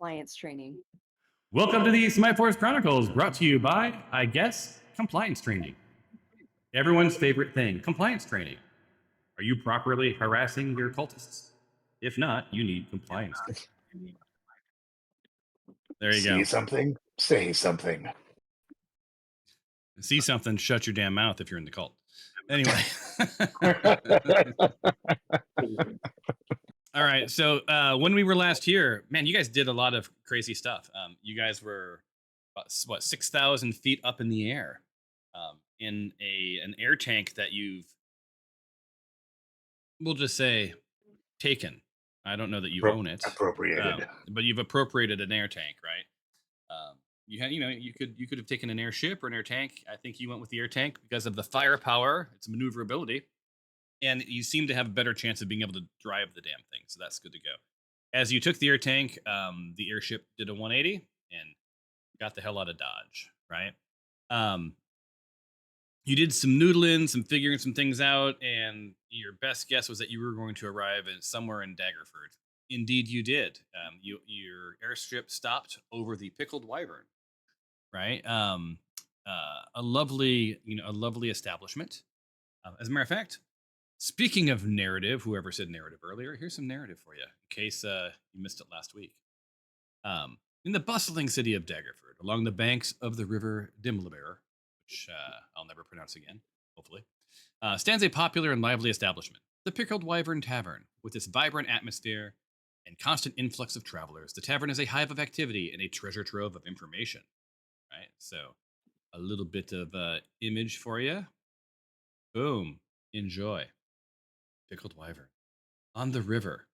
compliance training. Welcome to the Smite Force Chronicles, brought to you by, I guess, compliance training. Everyone's favorite thing, compliance training. Are you properly harassing your cultists? If not, you need compliance training. There you See go. something, say something. See something, shut your damn mouth if you're in the cult. Anyway. All right. So when we were last here, man, you guys did a lot of crazy stuff. You guys were, what, 6,000 feet up in the air in an air tank that we'll just say, taken. I don't know that you own it, Appropriated. but you've appropriated an air tank, right? You could have taken an airship or an air tank. I think you went with the air tank because of the firepower, its maneuverability, and you seem to have a better chance of being able to drive the damn thing. So that's good to go. As you took the air tank, the airship did a 180 and got the hell out of Dodge, right? You did some noodling, some figuring some things out, and your best guess was that you were going to arrive somewhere in Daggerford. Indeed, you did. Your airstrip stopped over the Pickled Wyvern, right? A lovely establishment. As a matter of fact, speaking of narrative, whoever said narrative earlier, here's some narrative for you in case you missed it last week. In the bustling city of Daggerford, along the banks of the river Dimblebare, which I'll never pronounce again, hopefully, stands a popular and lively establishment, the Pickled Wyvern Tavern. With its vibrant atmosphere and constant influx of travelers, the tavern is a hive of activity and a treasure trove of information. Right? So, a little bit of image for you. Boom. Enjoy. Pickled Wyvern. On the river.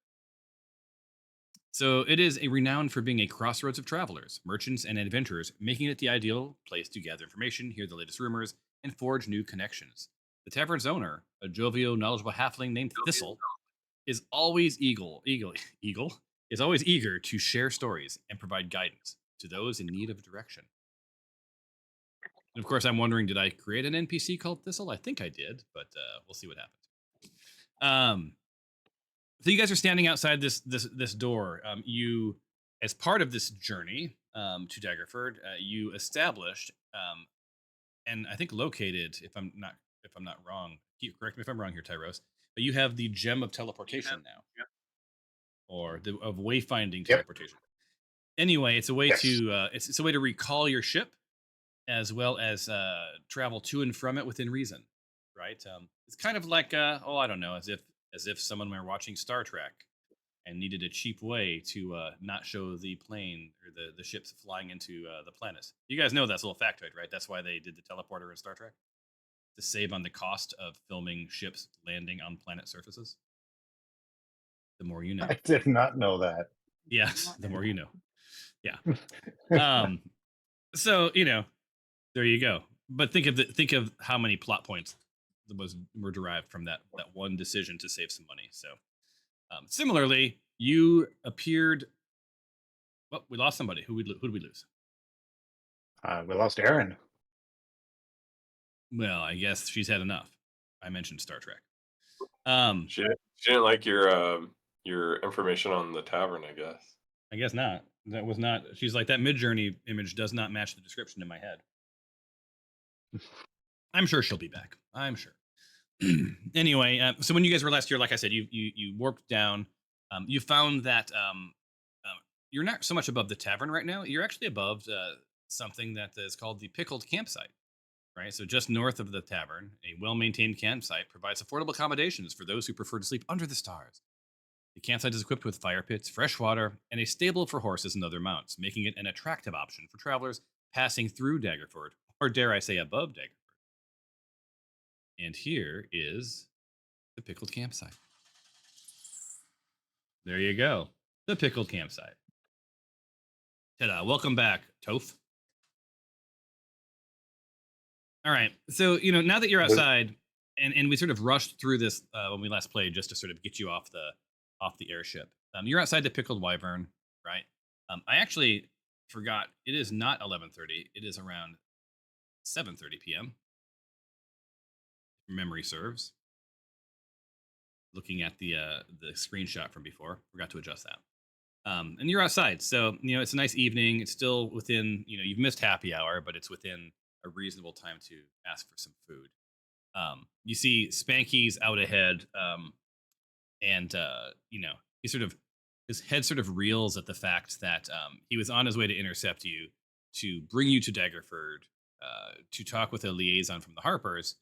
So it is renowned for being a crossroads of travelers, merchants, and adventurers, making it the ideal place to gather information, hear the latest rumors, and forge new connections. The tavern's owner, a jovial, knowledgeable halfling named Thistle, is always is always eager to share stories and provide guidance to those in need of direction. And of course, I'm wondering, did I create an NPC called Thistle? I think I did, but we'll see what happens. So you guys are standing outside this door. You, as part of this journey to Daggerford, you established and I think located, if I'm not wrong, correct me if I'm wrong here, Tyros, but you have the gem of teleportation now, or of wayfinding teleportation. Anyway, it's a way to it's a way to recall your ship, as well as travel to and from it within reason, right? It's kind of like I don't know, as if someone were watching Star Trek and needed a cheap way to not show the plane or the ships flying into the planets. You guys know that's a little factoid, right? That's why they did the teleporter in Star Trek, to save on the cost of filming ships landing on planet surfaces. The more you know. I did not know that. Yes, the more you know. Yeah. So there you go. But think of how many plot points were derived from that one decision to save some money. So similarly, you appeared. Well, we lost somebody. Who did we lose? We lost Aaron. Well, I guess she's had enough. I mentioned Star Trek. She didn't like your information on the tavern, I guess. I guess not. That was not. She's like, that Mid-Journey image does not match the description in my head. I'm sure she'll be back. I'm sure. Anyway, so when you guys were last here, like I said, you warped down. You found that you're not so much above the tavern right now. You're actually above something that is called the Pickled campsite. Right, so just north of the tavern, a well-maintained campsite provides affordable accommodations for those who prefer to sleep under the stars. The campsite is equipped with fire pits, fresh water, and a stable for horses and other mounts, making it an attractive option for travelers passing through Daggerford, or dare I say above Daggerford. And here is the Pickled campsite. There you go, the Pickled campsite. Ta-da, welcome back, Toph. All right, so now that you're outside, and we sort of rushed through this when we last played, just to sort of get you off the airship. You're outside the Pickled Wyvern, right? I actually forgot, it is not 11:30. It is around 7:30 p.m. Memory serves. Looking at the screenshot from before, forgot to adjust that. And you're outside, so it's a nice evening. It's still within, you've missed happy hour, but it's within a reasonable time to ask for some food. You see Spanky's out ahead, and he sort of his head sort of reels at the fact that he was on his way to intercept you, to bring you to Daggerford, to talk with a liaison from the Harpers,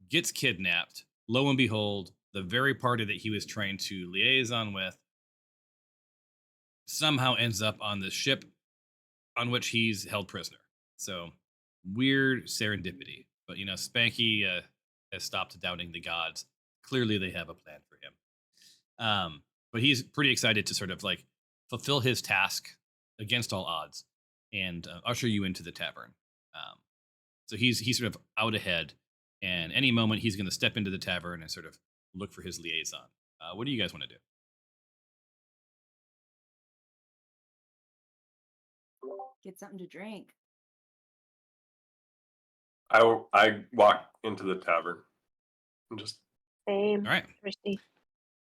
gets kidnapped. Lo and behold, the very party that he was trying to liaison with somehow ends up on the ship on which he's held prisoner. So weird serendipity. But Spanky has stopped doubting the gods. Clearly, they have a plan for him. But he's pretty excited to sort of like fulfill his task against all odds and usher you into the tavern. So he's sort of out ahead, and any moment he's going to step into the tavern and sort of look for his liaison. What do you guys want to do? Get something to drink. I walk into the tavern and just Same. All right. Thirsty.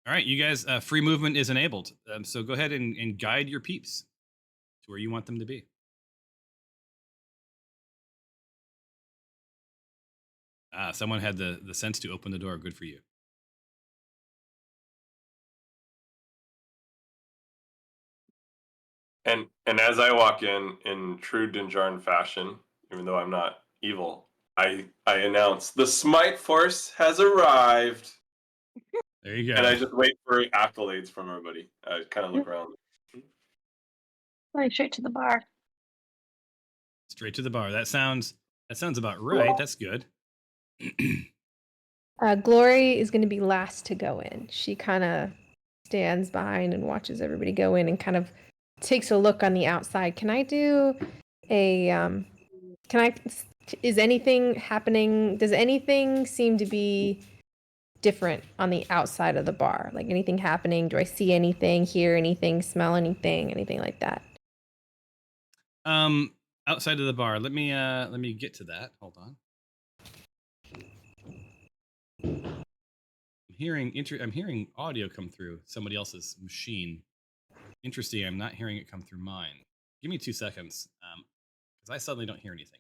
All right, you guys, free movement is enabled. So go ahead and guide your peeps to where you want them to be. Someone had the sense to open the door. Good for you. and as I walk in true Dinjarin fashion, even though I'm not evil, I announce the Smite force has arrived. There you go. And I just wait for accolades from everybody. I kind of look around. Going straight to the bar. Straight to the bar. That sounds about right. That's good. Glory is going to be last to go in. She kind of stands behind and watches everybody go in and kind of takes a look on the outside. Can I do a is anything happening? Does anything seem to be different on the outside of the bar? Like anything happening? Do I see anything, hear anything, smell anything, anything like that? Outside of the bar. Let me get to that. Hold on. I'm hearing audio come through somebody else's machine. Interesting. I'm not hearing it come through mine. Give me 2 seconds, because I suddenly don't hear anything.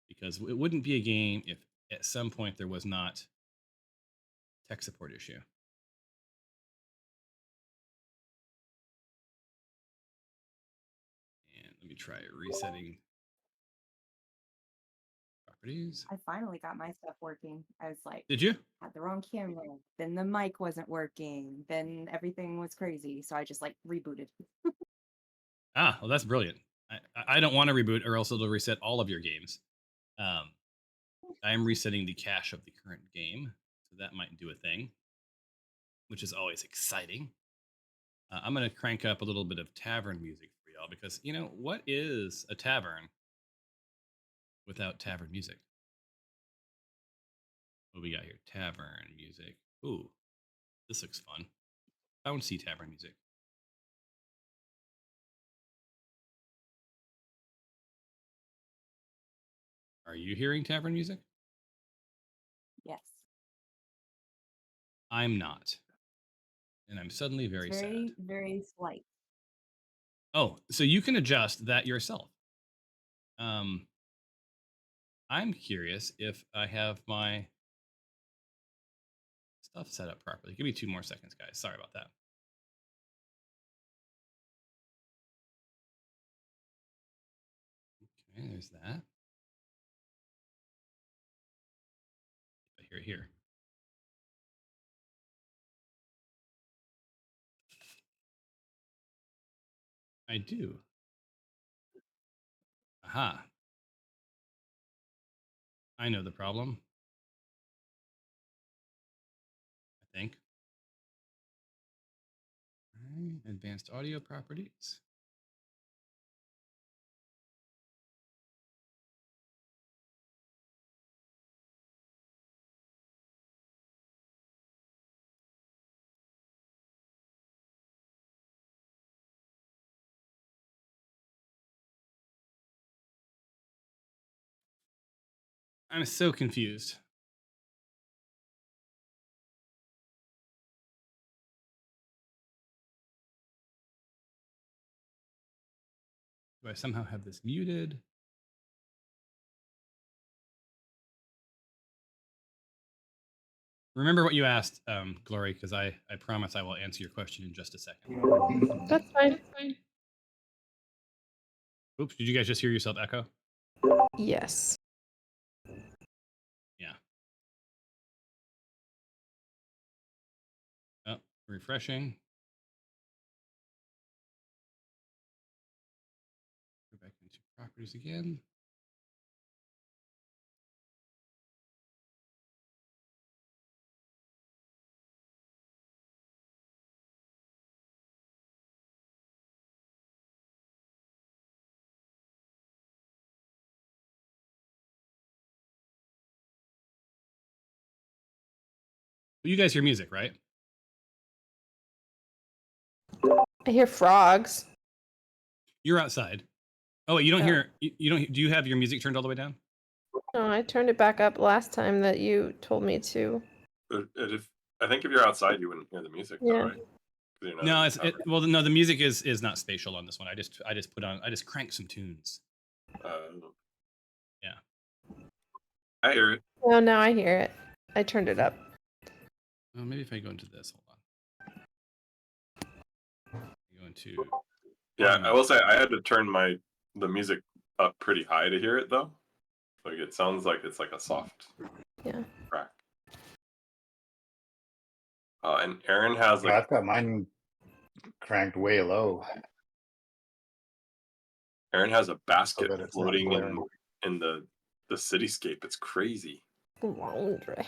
Because it wouldn't be a game if at some point there was not tech support issue. And let me try resetting properties. I finally got my stuff working. I was like, Did you? had the wrong camera. Then the mic wasn't working. Then everything was crazy. So I just like rebooted. Well, that's brilliant. I don't want to reboot, or else it'll reset all of your games. I am resetting the cache of the current game, so that might do a thing, which is always exciting. I'm going to crank up a little bit of tavern music for y'all, because what is a tavern without tavern music? What do we got here? Tavern music. Ooh, this looks fun. Bouncy tavern music. Are you hearing tavern music? Yes. I'm not. And I'm suddenly very sad. Very slight. Oh, so you can adjust that yourself. I'm curious if I have my stuff set up properly. Give me 2 more seconds, guys. Sorry about that. Okay, there's that. Here. I do. Aha. I know the problem. I think. All right, advanced audio properties. I'm so confused. Do I somehow have this muted? Remember what you asked, Glory, because I promise I will answer your question in just a second. That's fine. Oops, did you guys just hear yourself echo? Yes. Yeah. Oh, refreshing. Go back into properties again. Well, you guys hear music, right? I hear frogs. You're outside. Oh, wait, you don't Oh. hear. You don't. Do you have your music turned all the way down? No, I turned it back up last time that you told me to. I think if you're outside, you wouldn't hear the music, though, Yeah. right? 'Cause you're not No, in it's cover. well, no. The music is not spatial on this one. I just cranked some tunes. Yeah. I hear it. Oh, now I hear it. I turned it up. Well, maybe if I go into this, hold on. Go into. Yeah, I will say I had to turn the music up pretty high to hear it, though. Like it sounds like it's like a soft Yeah. crack. And Aaron has like I've got mine cranked way low. Aaron has a basket that it's not floating blaring. in the cityscape. It's crazy. Laundry.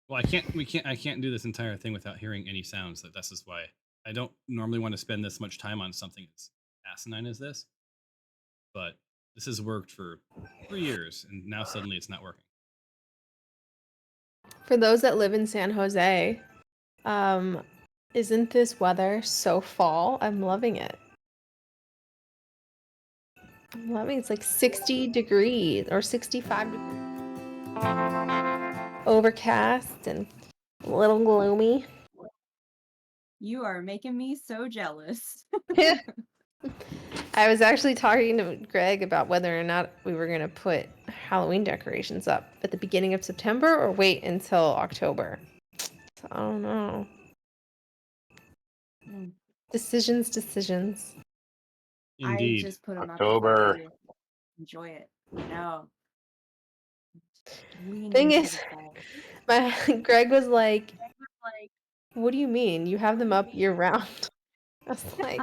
Well, I can't do this entire thing without hearing any sounds. This is why I don't normally want to spend this much time on something as asinine as this. But this has worked for 3 years, and now suddenly it's not working. For those that live in San Jose, isn't this weather so fall? I'm loving it. I'm loving it's like 60 degrees or 65 degrees. Overcast and a little gloomy. You are making me so jealous. I was actually talking to Greg about whether or not we were going to put Halloween decorations up at the beginning of September or wait until October. So, I don't know. Mm. Decisions. Indeed. I just put them October. up. Enjoy it. No. Thing is, Greg was like, "What do you mean? You have them up year round?" I was like,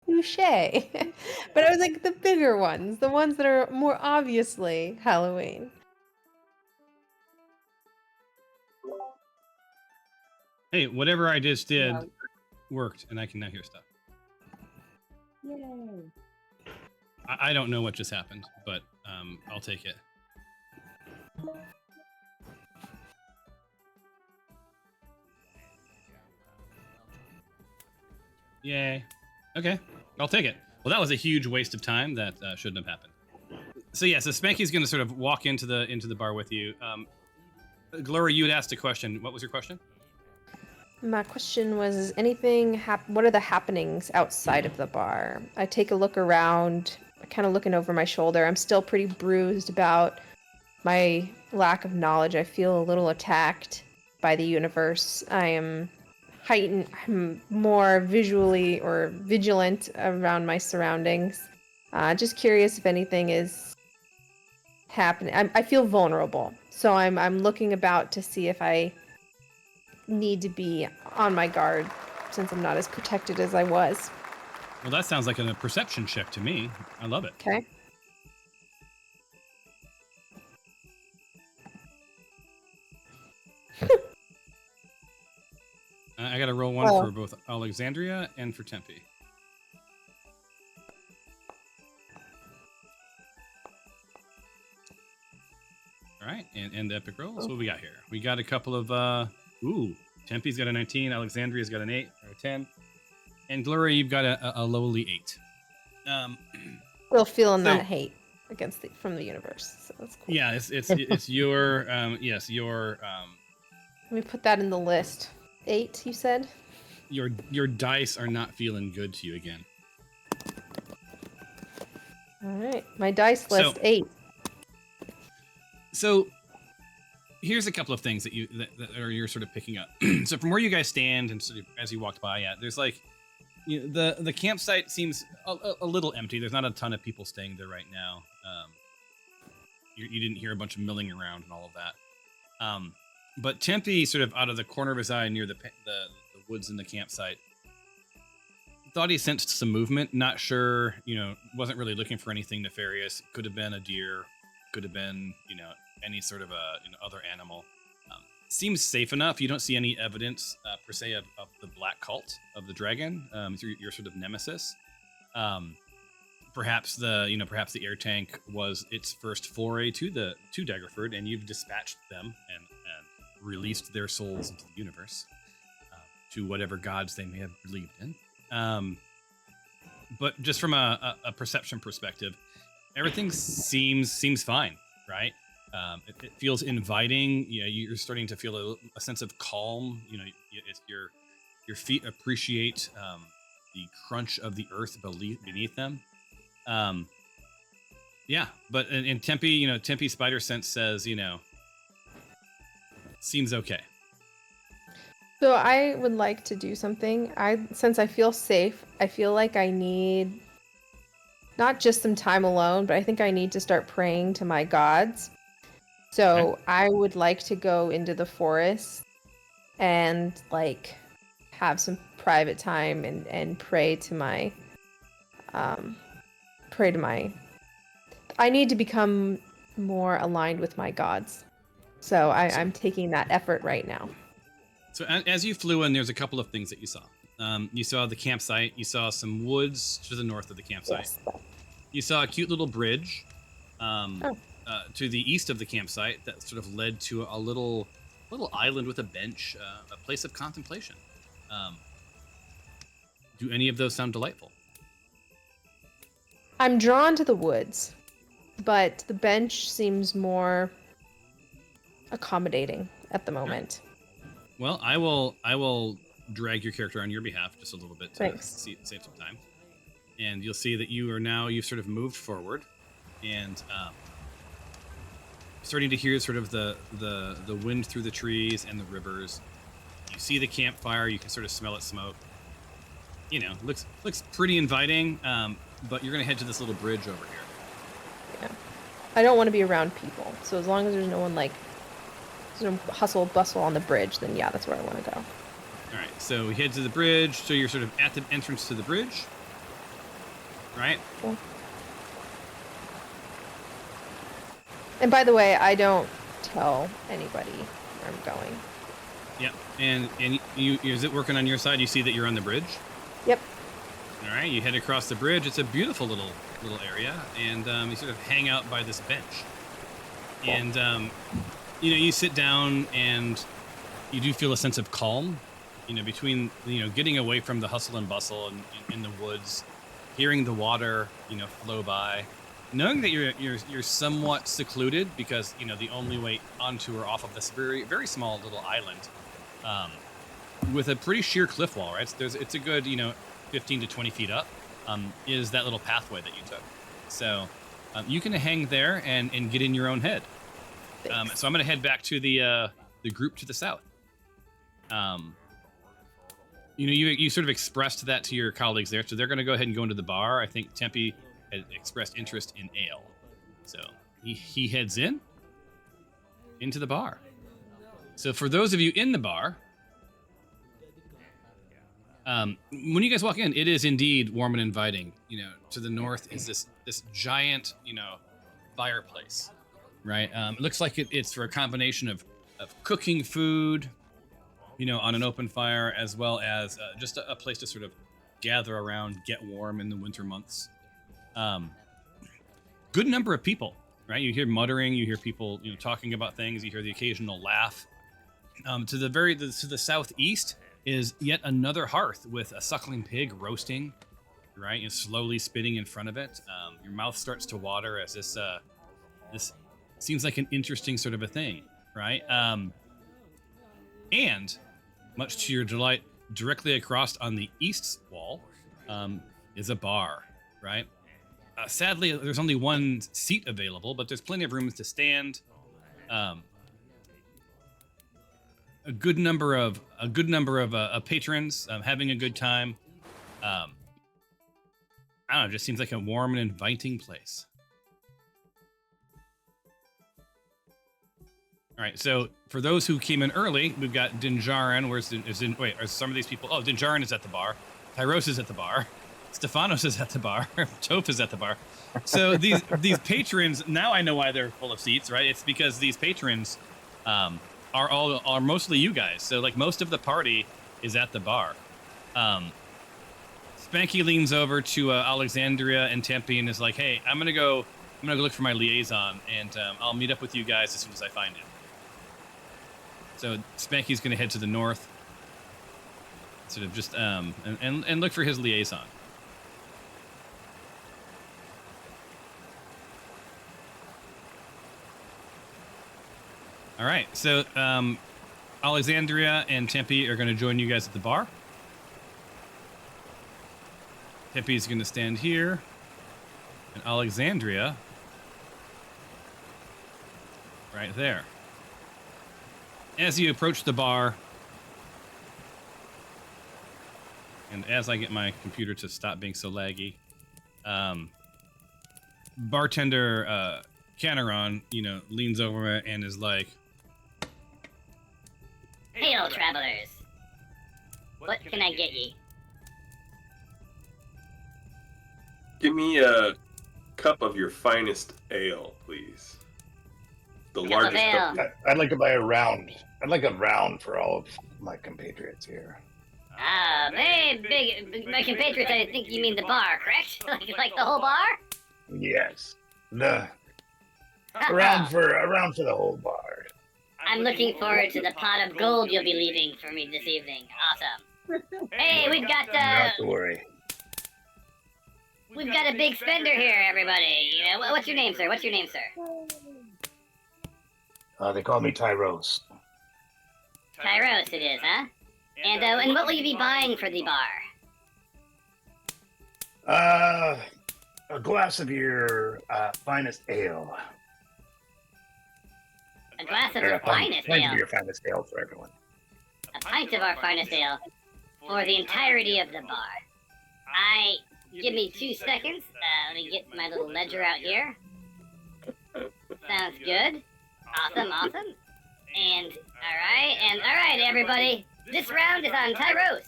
"Touche." But I was like, the bigger ones, the ones that are more obviously Halloween. Hey, whatever I just did Yeah. worked, and I can now hear stuff. Yay. I don't know what just happened, but I'll take it. Yay. Okay, I'll take it. Well, that was a huge waste of time that shouldn't have happened. So yeah, so Spanky's going to sort of walk into the bar with you. Glory, you had asked a question. What was your question? My question was, is anything what are the happenings outside of the bar? I take a look around, kind of looking over my shoulder. I'm still pretty bruised about my lack of knowledge. I feel a little attacked by the universe. I am heightened, I'm more visually or vigilant around my surroundings. Just curious if anything is happening. I feel vulnerable, so I'm looking about to see if I need to be on my guard since I'm not as protected as I was. Well, that sounds like a perception check to me. I love it. Okay. I got to roll one for both Alexandria and for Tempe. All right, and the epic rolls. What we got here? We got a couple of Tempe's got a 19, Alexandria's got an 8 or a 10, and Gloria, you've got a lowly 8. Still feeling that hate from the universe. So that's cool. Yeah, it's your yes, your Let me put that in the list. 8, you said? your dice are not feeling good to you again. All right, my dice So- list 8. So here's a couple of things that you're sort of picking up. So from where you guys stand and sort of as you walked by, there's like the campsite seems a little empty. There's not a ton of people staying there right now. You didn't hear a bunch of milling around and all of that. But Tempe, sort of out of the corner of his eye near the woods in the campsite, thought he sensed some movement. Not sure, wasn't really looking for anything nefarious. Could have been a deer, could have been, any sort of other animal. Seems safe enough. You don't see any evidence per se of the black cult of the dragon. Your sort of nemesis. Perhaps the air tank was its first foray to Daggerford, and you've dispatched them and released their souls into the universe to whatever gods they may have believed in. But just from a perception perspective, everything seems fine, right? It feels inviting. You're starting to feel a sense of calm. Your feet appreciate the crunch of the earth beneath them. But in Tempe, Tempe Spider Sense says, seems okay. So I would like to do something. Since I feel safe, I feel like I need not just some time alone, but I think I need to start praying to my gods. So Okay. I would like to go into the forest and have some private time and pray to my I need to become more aligned with my gods. So I'm taking that effort right now. So as you flew in, there's a couple of things that you saw. You saw the campsite. You saw some woods to the north of the campsite. Yes. You saw a cute little bridge to the east of the campsite that sort of led to a little island with a bench, a place of contemplation. Do any of those sound delightful? I'm drawn to the woods, but the bench seems more accommodating at the moment. Well, I will drag your character on your behalf just a little bit to Thanks. save some time, and you'll see that you've sort of moved forward, and starting to hear sort of the wind through the trees and the rivers. You see the campfire. You can sort of smell it smoke. Looks pretty inviting. But you're gonna head to this little bridge over here. Yeah. I don't want to be around people. So as long as there's no one there's no hustle bustle on the bridge, then yeah, that's where I want to go. All right, so we head to the bridge. So you're sort of at the entrance to the bridge, right? Cool. And by the way, I don't tell anybody where I'm going. Yeah. And you is it working on your side? You see that you're on the bridge. Yep. All right, you head across the bridge. It's a beautiful little area, and you sort of hang out by this bench. Cool. And you sit down, and you do feel a sense of calm. Between getting away from the hustle and bustle and in the woods, hearing the water flow by, knowing that you're somewhat secluded because the only way onto or off of this very very small little island, with a pretty sheer cliff wall, right? It's a good 15 to 20 feet up, is that little pathway that you took. So you can hang there and get in your own head. So I'm going to head back to the group to the south. You sort of expressed that to your colleagues there, so they're going to go ahead and go into the bar. I think Tempe had expressed interest in ale, so he heads into the bar. So for those of you in the bar, when you guys walk in, it is indeed warm and inviting. To the north is this giant fireplace, right? It looks like it's for a combination of cooking food, on an open fire, as well as just a place to sort of gather around, get warm in the winter months. Good number of people, right? You hear muttering, you hear people, talking about things. You hear the occasional laugh. To the southeast is yet another hearth with a suckling pig roasting, right? And slowly spitting in front of it. Your mouth starts to water as this seems like an interesting sort of a thing, right? And much to your delight, directly across on the east wall is a bar, right? Sadly, there's only one seat available, but there's plenty of rooms to stand. A good number of patrons having a good time. I don't know, it just seems like a warm and inviting place. All right, so for those who came in early, we've got Dinjarin. Wait, are some of these people? Oh, Dinjarin is at the bar. Tyros is at the bar. Stefanos is at the bar. Toph is at the bar. So these patrons, now I know why they're full of seats, right? It's because these patrons are mostly you guys. So like most of the party is at the bar. Spanky leans over to Alexandria and Tempe and is like, "Hey, I'm gonna go look for my liaison, and I'll meet up with you guys as soon as I find it." So Spanky's gonna head to the north, sort of just and look for his liaison. All right, so Alexandria and Tempe are going to join you guys at the bar. Tempe's going to stand here, and Alexandria right there. As you approach the bar, and as I get my computer to stop being so laggy, bartender Canaron, leans over and is like, Hail, travelers! What can I get ye? Give me a cup of your finest ale, please. The Cup of largest ale. cup. I'd like to buy a round. I'd like a round for all of my compatriots here. Hey, big, my compatriots, I think you mean the bar, correct? like the whole bar? Yes. A round for the whole bar. I'm looking forward to the pot of gold you'll be leaving for me this evening. Awesome. Hey, we've got, Not to worry. we've got a big spender here, everybody. What's your name, sir? What's your name, sir? They call me Tyros. Tyros it is, huh? And what will you be buying for the bar? A glass of your finest ale. A glass of Or the a pint finest of ale. your finest ale for everyone. A pint of our finest ale for the entirety of the bar. Give me 2 seconds. Let me get my little ledger out here. Sounds good. Awesome. And all right, everybody. This round is on Tyros.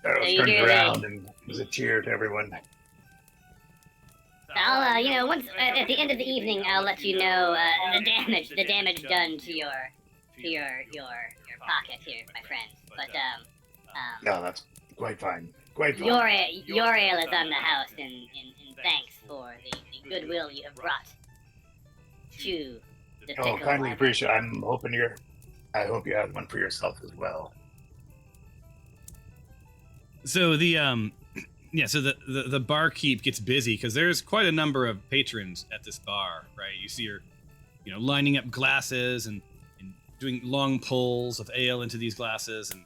Tyros you turns hear around and gives a cheer to everyone. I'll, once at the end of the evening, I'll let you know the damage done to your pocket here, my friend. But No, that's quite fine. Quite fine. your ale is on the house, and thanks for the goodwill you have brought to the Oh, Pickled kindly Wyvern. appreciate. I hope you have one for yourself as well. so the barkeep gets busy because there's quite a number of patrons at this bar, right? You see her, lining up glasses and doing long pulls of ale into these glasses, and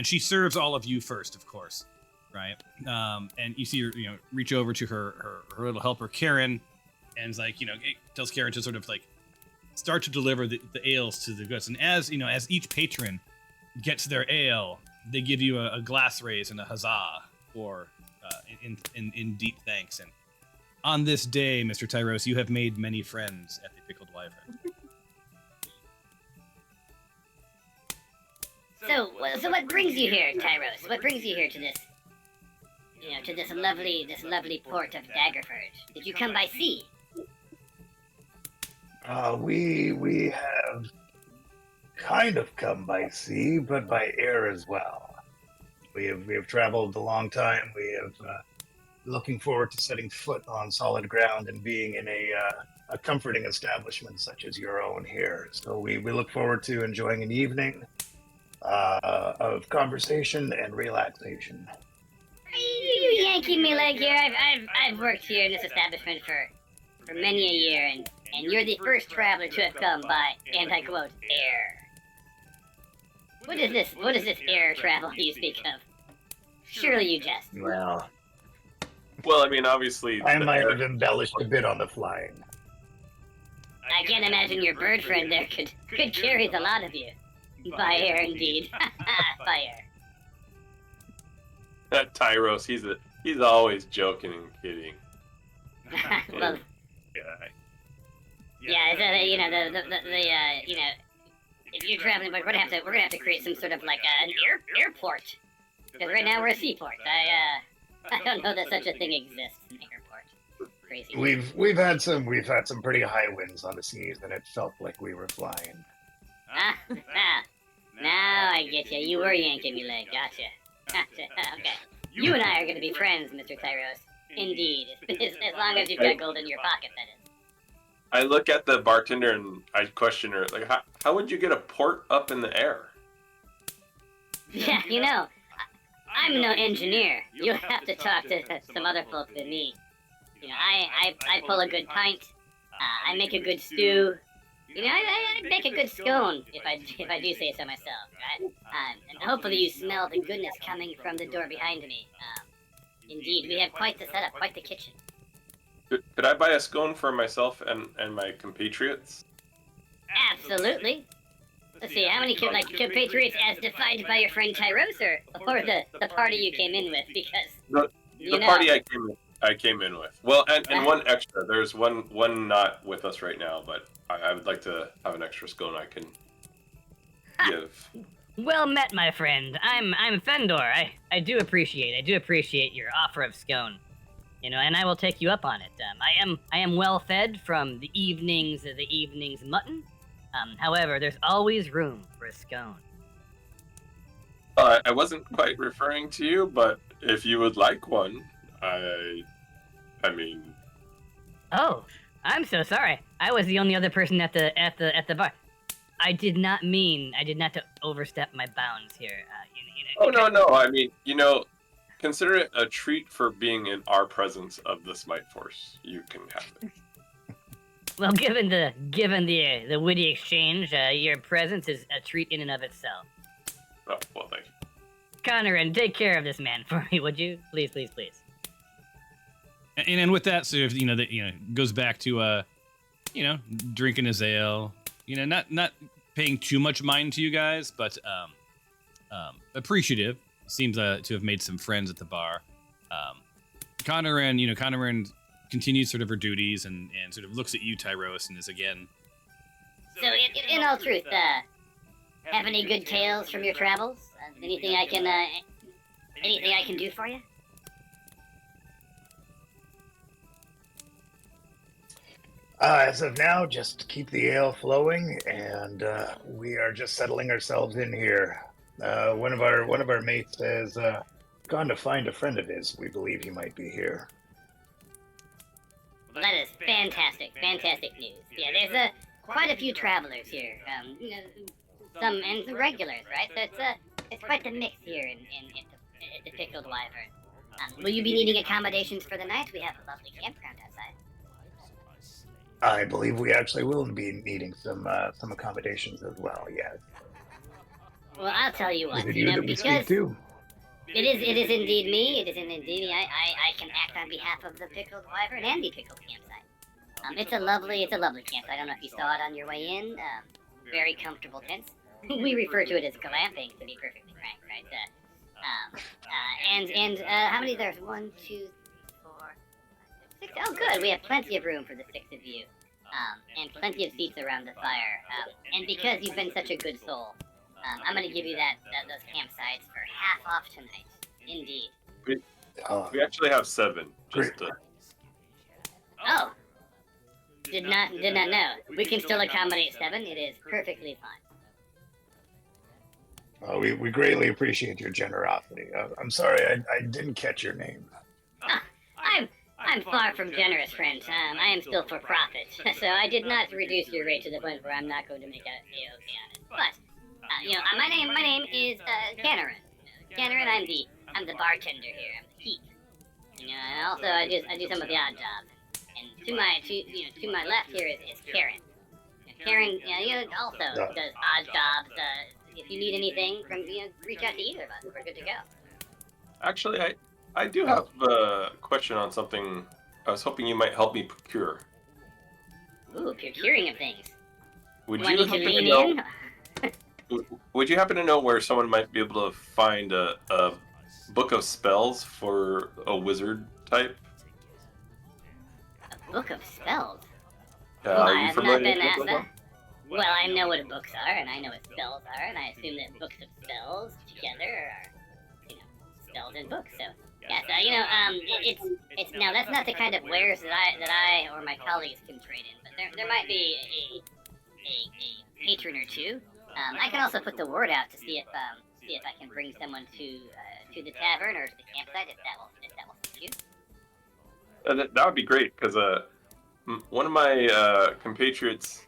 she serves all of you first, of course, right? And you see her, reach over to her little helper Karen, and is like, tells Karen to sort of like start to deliver the ales to the goods. And as each patron gets their ale, they give you a glass raise and a huzzah for in deep thanks. And on this day, Mr. Tyros, you have made many friends at the Pickled Wyvern. So what brings you here, Tyros? What brings you here to this, to this lovely port of Daggerford? Did you come by sea? We have kind of come by sea, but by air as well. We have traveled a long time. We have looking forward to setting foot on solid ground and being in a comforting establishment such as your own here. So we look forward to enjoying an evening of conversation and relaxation. Are you yanking me leg here? I've worked here in this establishment for many a year, and you're the first traveler to have come by, and I quote, air. What is this? What is this air travel you speak of? Surely you jest. Well, Well, I mean, obviously, I the might air- have embellished a bit on the flying. I can't imagine your bird friend there could carry the lot of you. By air, indeed. By air. that Tyros, he's always joking and kidding. Well, yeah, you know, you know, if you're traveling, but we're gonna have to create some sort of like an airport. Because right now we're a seaport. I don't know that such a thing exists. An airport. Crazy. We've had some pretty high winds on the seas, and it felt like we were flying. Now I get you. You were yanking me leg. Gotcha. Okay. You and I are gonna be friends, Mr. Tyros. Indeed. As long as you've got gold in your pocket, that is. I look at the bartender and I question her, like, how would you get a port up in the air? Yeah, you know, I'm no engineer. You'll have to talk to some other folks than me. You know, I pull a good pint. I make a good stew. You know, I make a good scone, if I do say so myself, right? And hopefully you smell the goodness coming from the door behind me. Indeed, we have quite the setup, quite the kitchen. Could I buy a scone for myself and my compatriots? Absolutely. Let's see, how many compatriots as defined by your friend Tyros, or the party you came in with? Because The party I came in with. Well, and one extra. There's one not with us right now, but I would like to have an extra scone I can give. Well met, my friend. I'm Fendor. I do appreciate your offer of scone. You know, and I will take you up on it. I am well fed from the evening's mutton. However, there's always room for a scone. I wasn't quite referring to you, but if you would like one, I mean. Oh, I'm so sorry. I was the only other person at the bar. I did not to overstep my bounds here. Oh no! I mean, you know, consider it a treat for being in our presence of the Smite Force. You can have it. Well, given the witty exchange, your presence is a treat in and of itself. Oh, well, thank you. Connor, and take care of this man for me, would you? Please. And with that, sort of, goes back to, drinking his ale. Not paying too much mind to you guys, but appreciative. Seems to have made some friends at the bar. Connor continues sort of her duties and sort of looks at you, Tyros, and is again. So, in all truth, have any good tales from your travels? Anything I can do for you? As of now, just keep the ale flowing, and we are just settling ourselves in here. One of our mates has gone to find a friend of his. We believe he might be here. That is fantastic news. Yeah, there's quite a few travelers here. Some regulars, right? So it's quite the mix here in the Pickled Wyvern. Will you be needing accommodations for the night? We have a lovely campground outside. I believe we actually will be needing some accommodations as well. Yes. Well, I'll tell you what. Is it you that we speak because to? it is indeed me. It is indeed me. I can act on behalf of the Pickled Wyvern and the Pickled campsite. It's a lovely campsite. I don't know if you saw it on your way in. Very comfortable tents. We refer to it as glamping, to be perfectly frank, right? And how many there's 1, 2, 4, 5, 6. Oh, good. We have plenty of room for the 6 of you, and plenty of seats around the fire. And because you've been such a good soul, I'm gonna give you those campsites for half off tonight. Indeed. We actually have 7. Just Oh. Did not know. We can still accommodate 7. It is perfectly fine. We greatly appreciate your generosity. I'm sorry, I didn't catch your name. I'm far from generous, friend. I am still for profit, so I did not reduce your rate to the point where I'm not going to make a A-OK on it. But my name is Cannerin. Cannerin, I'm the bartender here. I'm the keep. And also I do some of the odd jobs. And to my left here is Karen. Karen, also does odd jobs. if you need anything from reach out to either of us. We're good to go. Actually, I do have a question on something. I was hoping you might help me procure. Ooh, procuring of things. Would Want you me to happen to lean know? in? Would you happen to know where someone might be able to find a book of spells for a wizard type? A book of spells. Yeah, Well, are I you have not familiar been with asked that? that. Well, I know what books are, and I know what spells are, and I assume that books of spells together are, spells and books. So, yes, it's now that's not the kind of wares that I or my colleagues can trade in, but there might be a patron or two. I can also put the word out to see if I can bring someone to the tavern or to the campsite if that will suit you. That would be great because one of my compatriots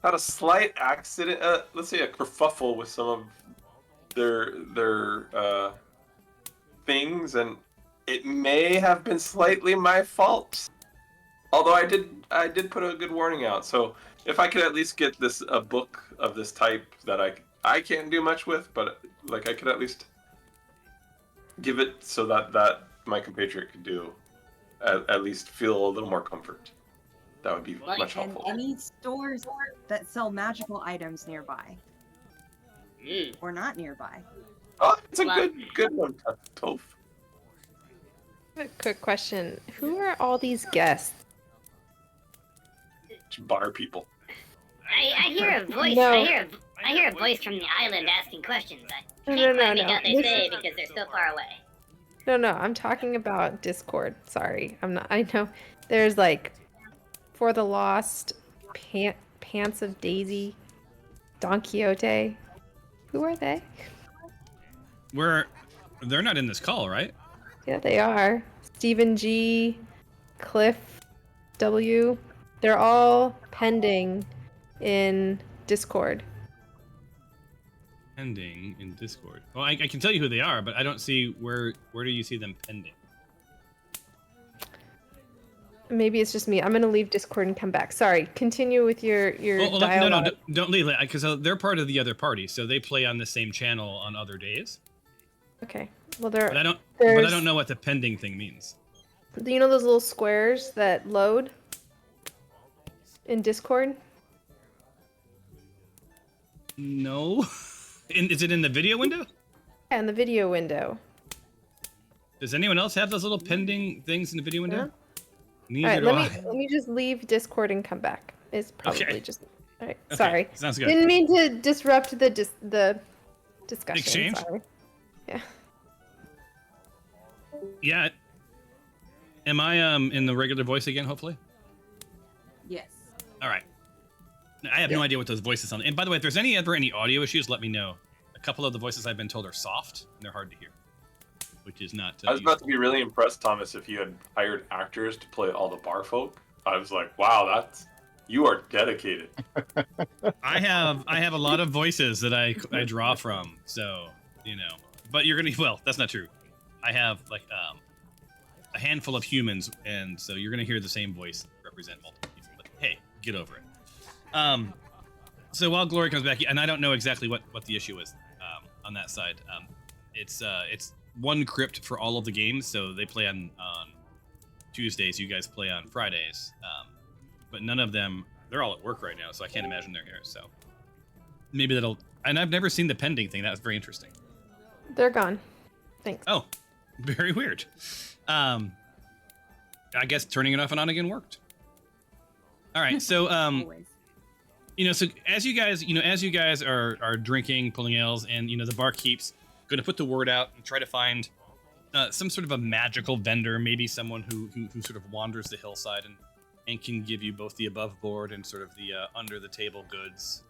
had a slight accident. Let's say a kerfuffle with some of their things, and it may have been slightly my fault. Although I did put a good warning out. So if I could at least get a book of this type that I can't do much with, but like I could at least give it so that my compatriot could do at least feel a little more comfort. That would be much And helpful. any stores that sell magical items nearby or not nearby. Oh, it's a good one, Toph. A quick question: who are all these guests? Bar people. I hear a voice. No. I hear a voice from the island asking questions. I No, can't no, quite no, make no. out they This say is- because they're so far away. No, I'm talking about Discord. Sorry, I'm not. I know there's like For the Lost, Pants of Daisy, Don Quixote. Who are they? They're not in this call, right? Yeah, they are. Stephen G, Cliff W. They're all pending in Discord. Pending in Discord. Well, I can tell you who they are, but I don't see where do you see them pending? Maybe it's just me. I'm gonna leave Discord and come back. Sorry. Continue with your No, dialogue. don't leave it, because they're part of the other party, so they play on the same channel on other days. Okay. Well, there. But I don't there's- know what the pending thing means. Do you know those little squares that load in Discord? No. Is it in the video window? Yeah, in the video window. Does anyone else have those little pending things in the video window? All Neither right, do let me just leave Discord and come back. It's probably Okay. just. All right. Okay, Sorry. sounds good. Didn't mean to disrupt the discussion. Exchange? Sorry. Yeah. Yeah. Am I in the regular voice again? Hopefully. Yes. All right. I have no idea what those voices sound. And by the way, if there's any audio issues, let me know. A couple of the voices I've been told are soft and they're hard to hear, which is not. I was about to be really impressed, Thomas, if you had hired actors to play all the bar folk. I was like, wow, you are dedicated. I have a lot of voices that I draw from, so But you're gonna that's not true. I have like a handful of humans, and so you're gonna hear the same voice represent multiple people. But hey, get over it. So while Glory comes back, and I don't know exactly what the issue is on that side. It's one crypt for all of the games, so they play on Tuesdays. You guys play on Fridays, but none of them. They're all at work right now, so I can't imagine they're here. So maybe that'll. And I've never seen the pending thing. That was very interesting. They're gone. Thanks. Oh, very weird. I guess turning it off and on again worked. All right, so Always. so as you guys are drinking, pulling ales, and the barkeep's going to put the word out and try to find some sort of a magical vendor, maybe someone who sort of wanders the hillside and can give you both the above board and sort of the under the table goods.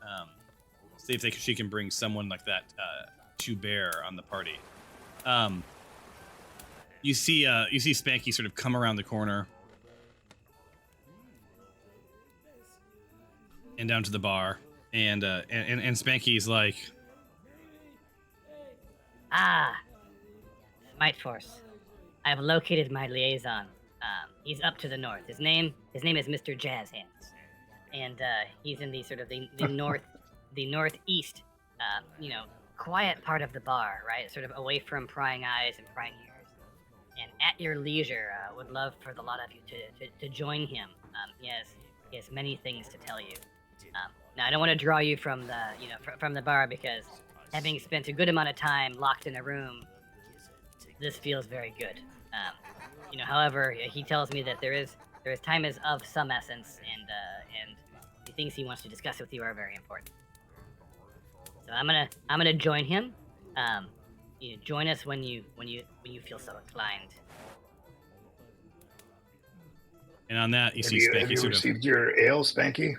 See if she can bring someone like that to bear on the party. You see Spanky sort of come around the corner and down to the bar, and Spanky's like, Smite Force. I have located my liaison. He's up to the north. His name is Mr. Jazz Hands, and he's in the sort of the northeast quiet part of the bar, right? Sort of away from prying eyes and prying ears. And at your leisure, would love for the lot of you to join him. He has many things to tell you. Now, I don't want to draw you from the bar because having spent a good amount of time locked in a room, this feels very good. However, he tells me that there is time is of some essence, and the things he wants to discuss with you are very important. So I'm gonna join him. Join us when you feel so inclined. And on that, you see Have Spanky you sort of. received your ale, Spanky?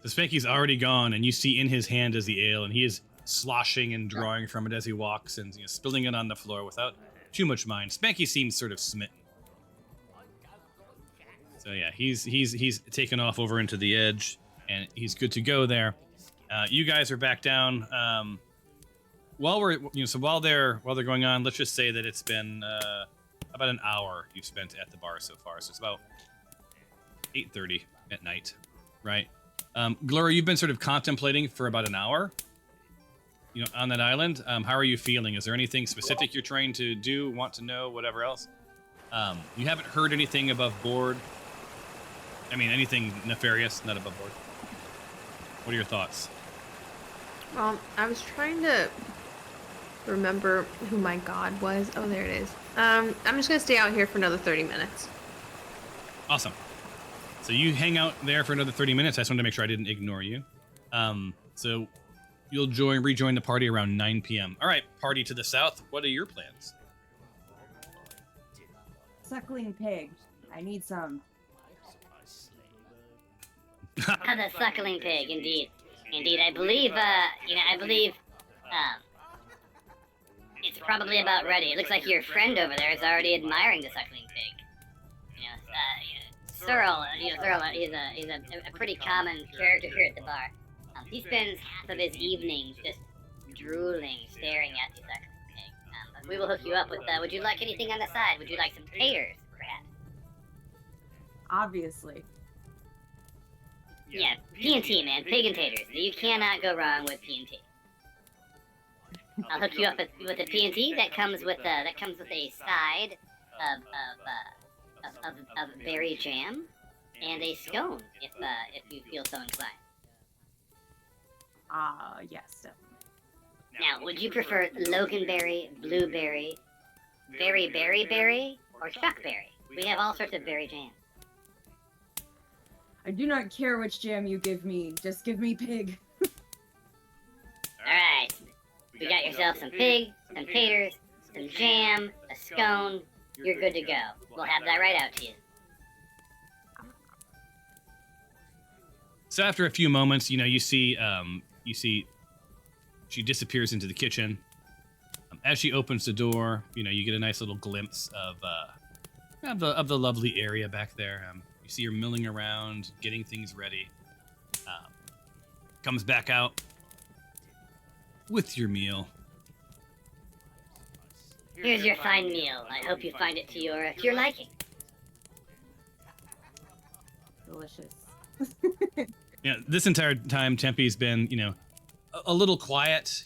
The Spanky's already gone, and you see in his hand is the ale, and he is sloshing and drawing from it as he walks, and spilling it on the floor without too much mind. Spanky seems sort of smitten. So yeah, he's taken off over into the edge, and he's good to go there. You guys are back down. While they're going on, let's just say that it's been about an hour you've spent at the bar so far. So it's about 8:30 at night, right? Gloria, you've been sort of contemplating for about an hour, on that island. How are you feeling? Is there anything specific you're trying to do, want to know, whatever else? You haven't heard anything above board. I mean, anything nefarious, not above board. What are your thoughts? I was trying to remember who my god was. Oh, there it is. I'm just gonna stay out here for another 30 minutes. Awesome. So you hang out there for another 30 minutes. I just wanted to make sure I didn't ignore you. So you'll rejoin the party around 9 p.m. All right, party to the south. What are your plans? Suckling pig. I need some. The suckling pig, indeed. Indeed, I believe, it's probably about ready. It looks like your friend over there is already admiring the suckling pig. Searle, he's a pretty common character here at the bar. He spends half of his evenings just drooling, staring at the suckling pig. But we will hook you up with, would you like anything on the side? Would you like some taters, perhaps? Obviously. Yeah, P&T, man. Pig and taters. You cannot go wrong with P&T. I'll hook you up with a P&T that comes with a side of berry jam and a scone if you feel so inclined. Yes, definitely. Now, would you prefer loganberry, blueberry, berry, or chuckberry? We have all sorts of berry jam. I do not care which jam you give me. Just give me pig. Alright. We got yourself some pig, some taters, some jam, a scone. You're good to go. We'll have that right out to you. So after a few moments, you see she disappears into the kitchen. As she opens the door, you get a nice little glimpse of the lovely area back there. You see her milling around, getting things ready. Comes back out with your meal. Here's your fine meal. I hope you find it to your liking. Delicious. This entire time, Tempe's been, a little quiet,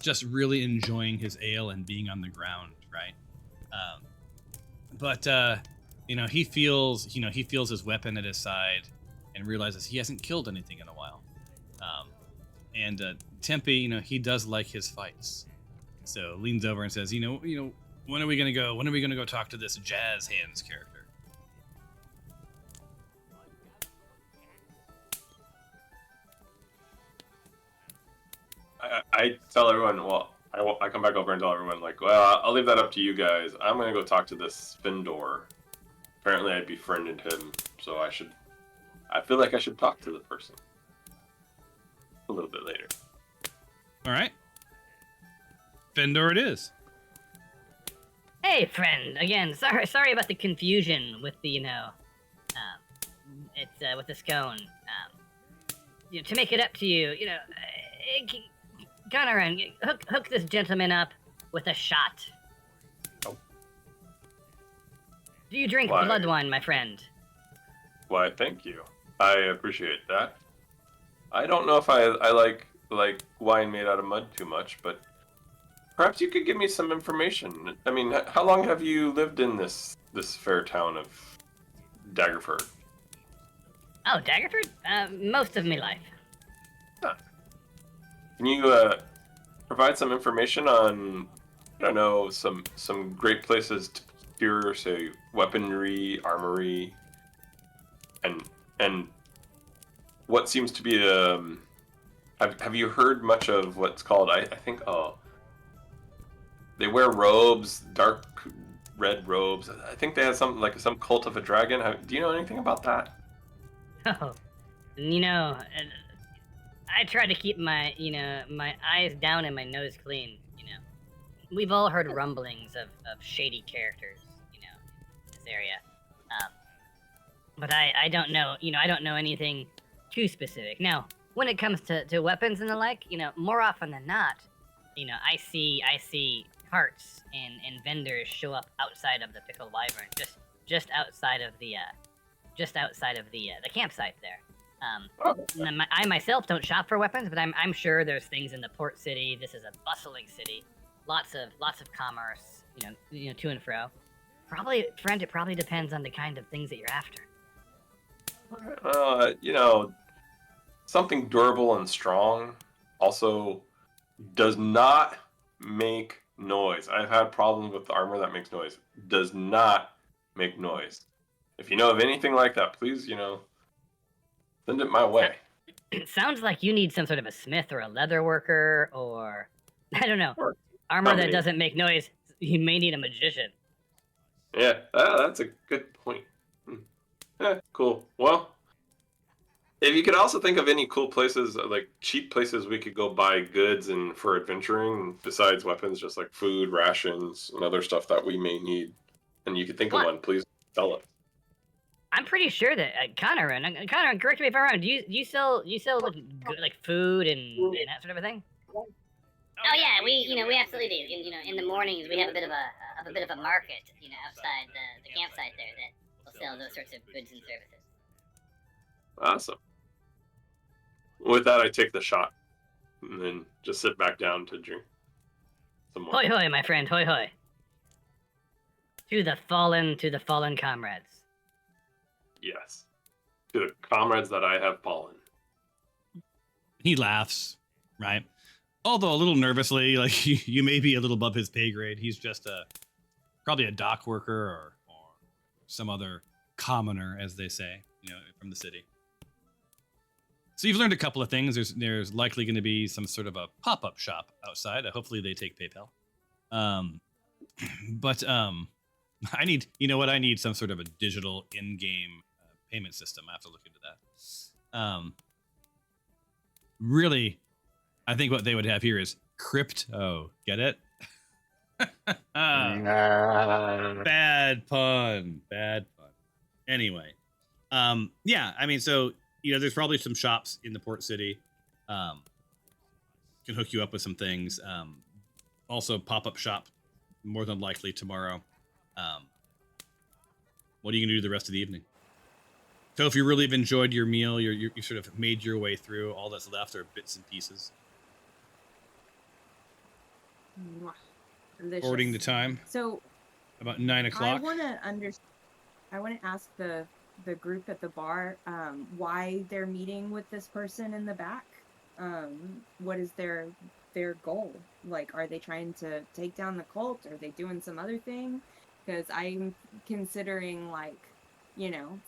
just really enjoying his ale and being on the ground, right? But he feels his weapon at his side and realizes he hasn't killed anything in a while. And Tempe, he does like his fights. So leans over and says, when are we gonna go? When are we gonna go talk to this Jazz Hands character? I tell everyone, I come back over and tell everyone, I'll leave that up to you guys. I'm gonna go talk to this Findor. Apparently I befriended him, so I feel like I should talk to the person. A little bit later. All right. Fendor it is. Hey, friend. Again, sorry about the confusion with the, with the scone. To make it up to you, Gunnar, hook this gentleman up with a shot. Oh. Do you drink Why? blood wine, my friend? Why, thank you. I appreciate that. I don't know if I like like wine made out of mud too much, but perhaps you could give me some information. I mean, how long have you lived in this fair town of Daggerford? Oh, Daggerford? Most of me life. Can you provide some information on, I don't know, some great places to procure, say, weaponry, armory, and what seems to be have you heard much of what's called, I think, they wear robes, dark red robes. I think they have something like some cult of a dragon. Do you know anything about that? Oh, you know, I try to keep my, my eyes down and my nose clean. We've all heard rumblings of shady characters, in this area. But I don't know, I don't know anything too specific. Now, when it comes to weapons and the like, more often than not, I see carts and vendors show up outside of the Pickled Wyvern, just outside of the campsite there. I myself don't shop for weapons, but I'm sure there's things in the port city. This is a bustling city, lots of commerce, to and fro. Probably, friend, it probably depends on the kind of things that you're after. Something durable and strong also does not make noise. I've had problems with armor that makes noise. Does not make noise. If you know of anything like that, please, send it my way. It sounds like you need some sort of a smith or a leather worker, or I don't know, armor that doesn't make noise. You may need a magician. Yeah, that's a good point. Cool. Well, if you could also think of any cool places, like cheap places we could go buy goods and for adventuring, besides weapons, just like food, rations, and other stuff that we may need, and you could think of one, please tell us. I'm pretty sure that Connor, correct me if I'm wrong. Do you sell like food and that sort of a thing? Oh yeah, we absolutely do. In the mornings we have a bit of a market, outside the campsite there that will sell those sorts of goods and services. Awesome. With that, I take the shot and then just sit back down to drink some more. Hoi hoi, my friend, hoi hoi. To the fallen comrades. Yes. To the comrades that I have fallen. He laughs, right? Although a little nervously, like you may be a little above his pay grade. He's just probably a dock worker or some other commoner, as they say, from the city. So you've learned a couple of things. There's likely going to be some sort of a pop-up shop outside. Hopefully they take PayPal. But I need some sort of a digital in-game payment system. I have to look into that. Really, I think what they would have here is crypto. Get it? Bad pun. Anyway, yeah. I mean, so there's probably some shops in the port city. Can hook you up with some things. Also, pop-up shop more than likely tomorrow. What are you gonna do the rest of the evening? So if you really have enjoyed your meal, you sort of made your way through, all that's left are bits and pieces. Delicious. Forwarding the time. So about 9 o'clock. I want to ask the group at the bar why they're meeting with this person in the back. What is their goal? Like, are they trying to take down the cult? Are they doing some other thing? Because I'm considering, like,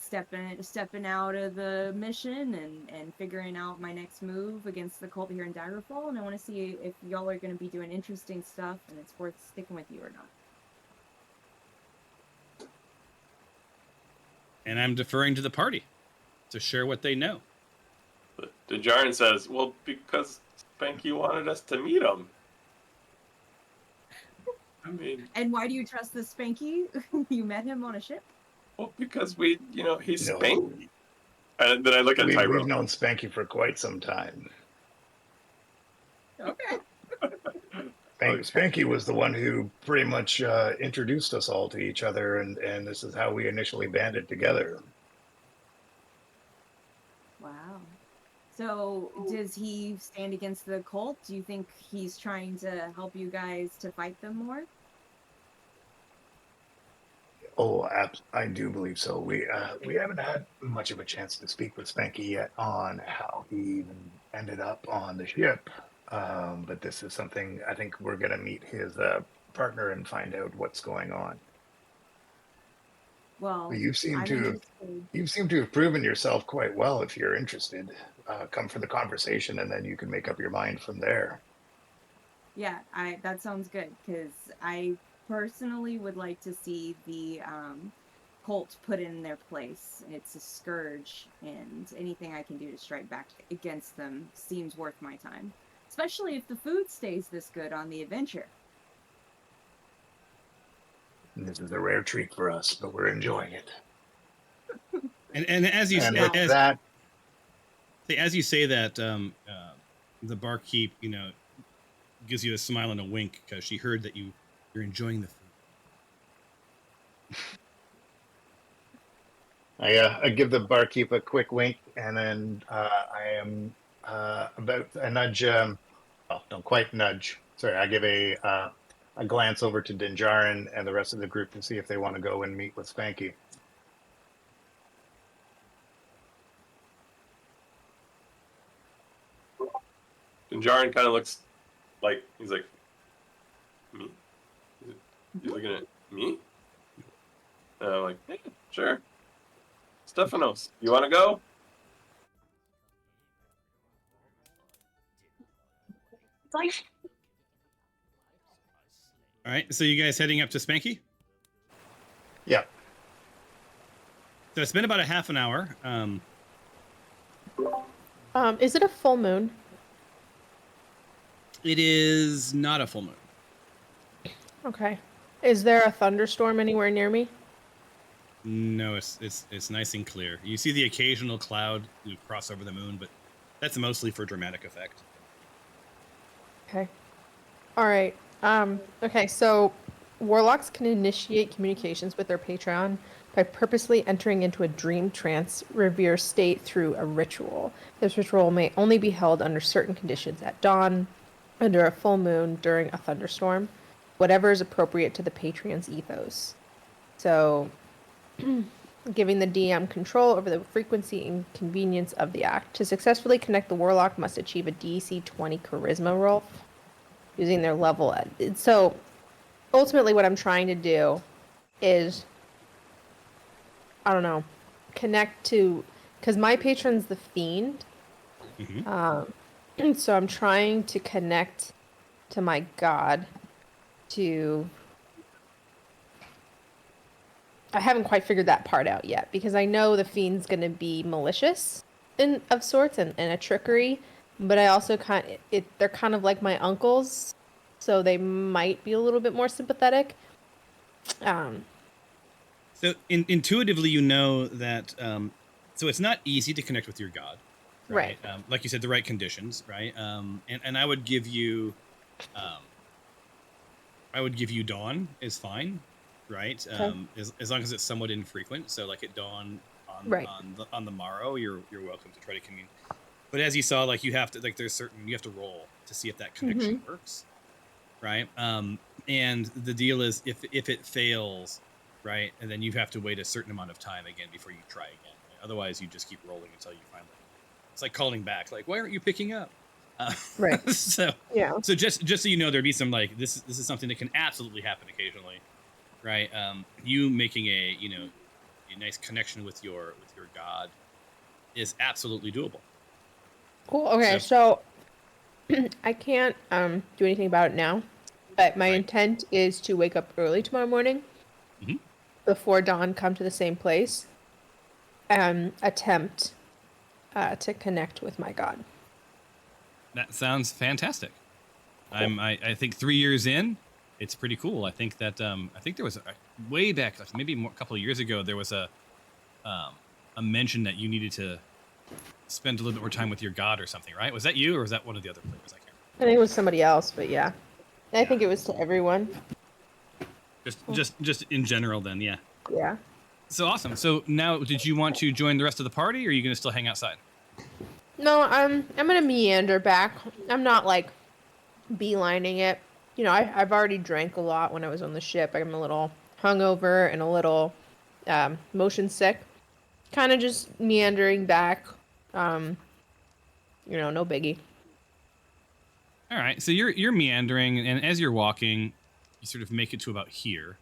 stepping out of the mission and figuring out my next move against the cult here in Daggerfall, and I want to see if y'all are going to be doing interesting stuff and it's worth sticking with you or not. And I'm deferring to the party to share what they know. The Jaren says, well, because Spanky wanted us to meet him. I mean... And why do you trust this Spanky? You met him on a ship? Well, because he's Spanky. And then I look at Tyrone. We've known Spanky for quite some time. Okay. Spanky was the one who pretty much introduced us all to each other, and this is how we initially banded together. Wow. So, does he stand against the cult? Do you think he's trying to help you guys to fight them more? Oh, I do believe so. We haven't had much of a chance to speak with Spanky yet on how he even ended up on the ship. But this is something I think we're going to meet his partner and find out what's going on. Well, But I'm interested. you seem to have proven yourself quite well. If you're interested, come for the conversation, and then you can make up your mind from there. Yeah, that sounds good because I personally would like to see the cult put in their place. It's a scourge, and anything I can do to strike back against them seems worth my time. Especially if the food stays this good on the adventure. And this is a rare treat for us, but we're enjoying it. And as you And as, with that, as you say that, the barkeep, gives you a smile and a wink because she heard that you're enjoying the food. I give the barkeep a quick wink, and then I am about a nudge. Well, don't quite nudge. Sorry, I give a glance over to Dinjarin and the rest of the group to see if they want to go and meet with Spanky. And Jaren kind of looks like he's like, me? He's looking at me? And I'm like, yeah, sure. Stephanos, you want to go? Like, All right, so you guys heading up to Spanky? Yeah. So it's been about a half an hour. Is it a full moon? It is not a full moon. Okay. Is there a thunderstorm anywhere near me? No, it's nice and clear. You see the occasional cloud cross over the moon, but that's mostly for dramatic effect. Okay. All right. Okay, so warlocks can initiate communications with their patron by purposely entering into a dream trance revere state through a ritual. This ritual may only be held under certain conditions at dawn, under a full moon, during a thunderstorm, whatever is appropriate to the patron's ethos. So, giving the DM control over the frequency and convenience of the act. To successfully connect, the warlock must achieve a DC 20 charisma roll using their level. So, ultimately, what I'm trying to do is, I don't know, connect to, because my patron's the fiend. So I'm trying to connect to my god to... I haven't quite figured that part out yet, because I know the fiend's going to be malicious of sorts and a trickery, but I also they're kind of like my uncles, so they might be a little bit more sympathetic. So intuitively, you know that. So it's not easy to connect with your god, right? Like you said, the right conditions, right? And I would give you, dawn is fine, right? Okay. As long as it's somewhat infrequent. So like at dawn on the morrow, you're welcome to try to commune. But as you saw, like you have to you have to roll to see if that connection works, right? And the deal is if it fails, right, and then you have to wait a certain amount of time again before you try again. Right? Otherwise, you just keep rolling until you finally. It's like calling back, like, why aren't you picking up? Right. So just so you know, there'd be some like this is something that can absolutely happen occasionally, right? You making a nice connection with your god is absolutely doable. Cool. Okay, so I can't do anything about it now, but my intent is to wake up early tomorrow morning, before dawn, come to the same place, and attempt to connect with my god. That sounds fantastic. Cool. I think 3 years in, it's pretty cool. I think that I think there was way back, maybe a couple of years ago, there was a mention that you needed to spend a little bit more time with your god or something, right? Was that you, or was that one of the other players? I can't remember. I think it was somebody else, but yeah. I think it was to everyone. Just in general, then, yeah. Yeah. So awesome. So now, did you want to join the rest of the party, or are you going to still hang outside? No, I'm gonna meander back. I'm not like beelining it. You know, I've already drank a lot when I was on the ship. I'm a little hungover and a little motion sick. Kind of just meandering back. You know, no biggie. All right, so you're meandering, and as you're walking, you sort of make it to about here,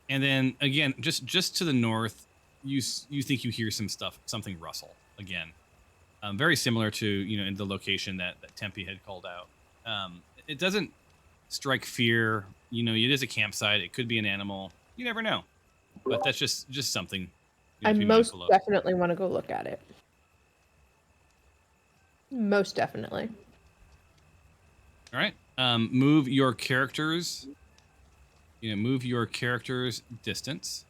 and then again, just to the north, you think you hear something rustle again, very similar to in the location that Tempe had called out. It doesn't strike fear. It is a campsite. It could be an animal. You never know, but that's just something. I to be most mindful of. definitely want to go look at it. Most definitely. All right. Move your characters. Move your characters distance.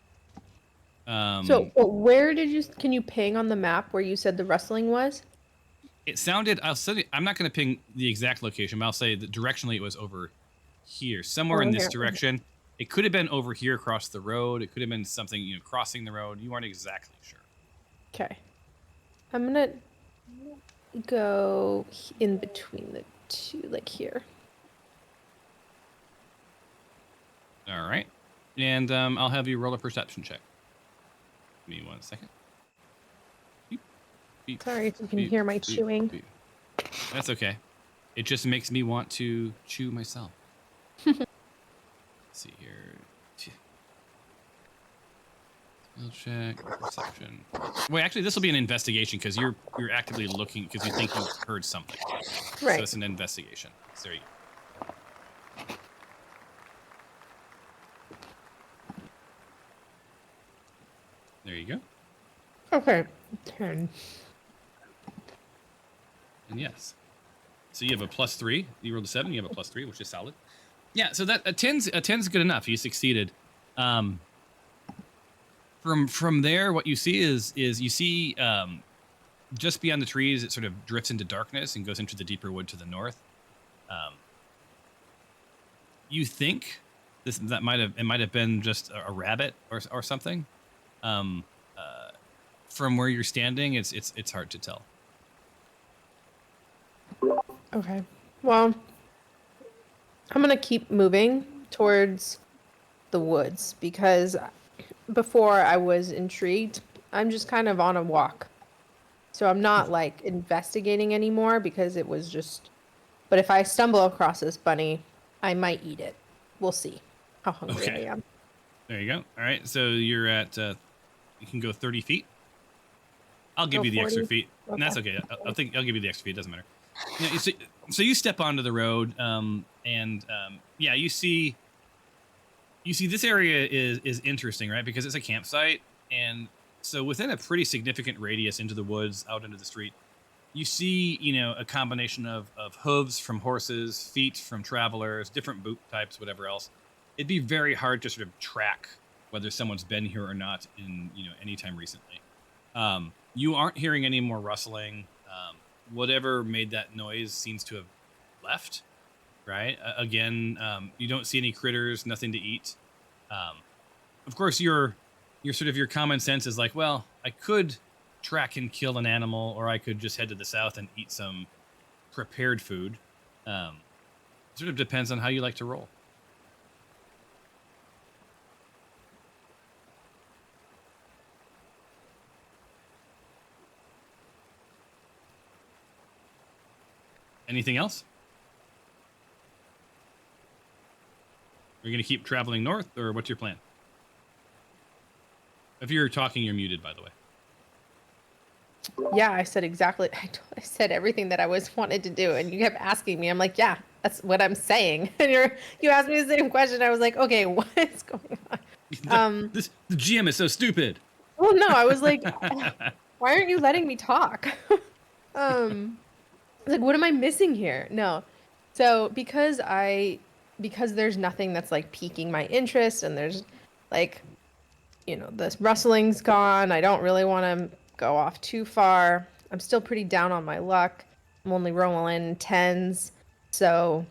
So, but where can you ping on the map where you said the rustling was? It sounded. I'm not going to ping the exact location, but I'll say that directionally it was over here, somewhere in this direction. It could have been over here across the road. It could have been something, crossing the road. You aren't exactly sure. Okay. I'm gonna go in between the two, like here. All right. And I'll have you roll a perception check. Give me 1 second. Beep, beep, Sorry if you can beep, hear my beep, chewing. beep. That's okay. It just makes me want to chew myself. Let's see here. Skill check, perception. Wait, actually, this will be an investigation because you're actively looking because you think you heard something. Right. So it's an investigation. So there you go. There you go. Okay. 10. And yes. So you have a +3. You rolled a 7. You have a +3, which is solid. Yeah. So that a 10's good enough. You succeeded. From there, what you see is you see just beyond the trees, it sort of drifts into darkness and goes into the deeper wood to the north. You think it might have been just a rabbit or something. From where you're standing, it's hard to tell. Okay. Well, I'm gonna keep moving towards the woods because before I was intrigued. I'm just kind of on a walk. So I'm not like investigating anymore because it was just. But if I stumble across this bunny, I might eat it. We'll see how hungry I am. There you go. All right. So you're at. You can go 30 feet. I'll give you the 40? extra feet. Okay. And that's okay. I'll give you the extra feet. It doesn't matter. So you step onto the road, and yeah, you see this area is interesting, right? Because it's a campsite, and so within a pretty significant radius into the woods, out into the street, you see, a combination of hooves from horses, feet from travelers, different boot types, whatever else. It'd be very hard to sort of track whether someone's been here or not in, any time recently. You aren't hearing any more rustling. Whatever made that noise seems to have left, right? Again, you don't see any critters, nothing to eat. Of course, your common sense is like, well, I could track and kill an animal, or I could just head to the south and eat some prepared food. Sort of depends on how you like to roll. Anything else? Are you going to keep traveling north, or what's your plan? If you're talking, you're muted, by the way. Yeah, I said exactly. I said everything that I wanted to do, and you kept asking me. I'm like, yeah, that's what I'm saying. And you asked me the same question. I was like, okay, what is going on? The GM is so stupid. Well, no, I was like, why aren't you letting me talk? Like, what am I missing here? No. So because there's nothing that's like piquing my interest, and there's like, this rustling's gone. I don't really want to go off too far. I'm still pretty down on my luck. I'm only rolling 10s. So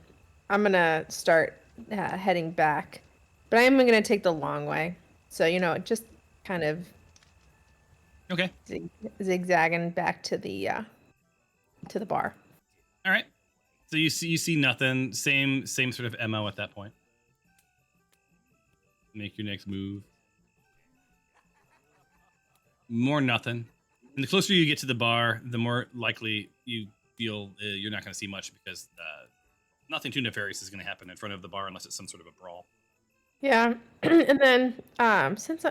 I'm going to start heading back. But I am going to take the long way. So, just kind of Okay. zigzagging back to the to the bar. All right. So you see nothing. Same sort of MO at that point. Make your next move. More nothing. And the closer you get to the bar, the more likely you feel you're not going to see much because nothing too nefarious is going to happen in front of the bar unless it's some sort of a brawl. Yeah, and then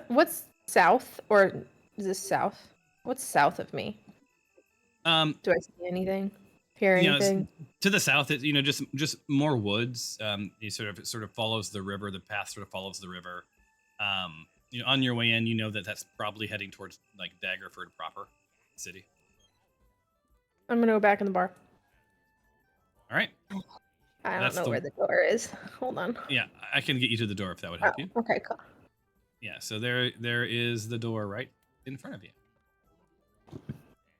what's south, or is this south? What's south of me? Do I see anything? Hear anything? To the south, it just more woods. It sort of follows the river. The path sort of follows the river. On your way in, that's probably heading towards like Daggerford proper, city. I'm gonna go back in the bar. All right. I don't know where the door is. Hold on. Yeah, I can get you to the door if that would help you. Okay, cool. Yeah, so there is the door right in front of you.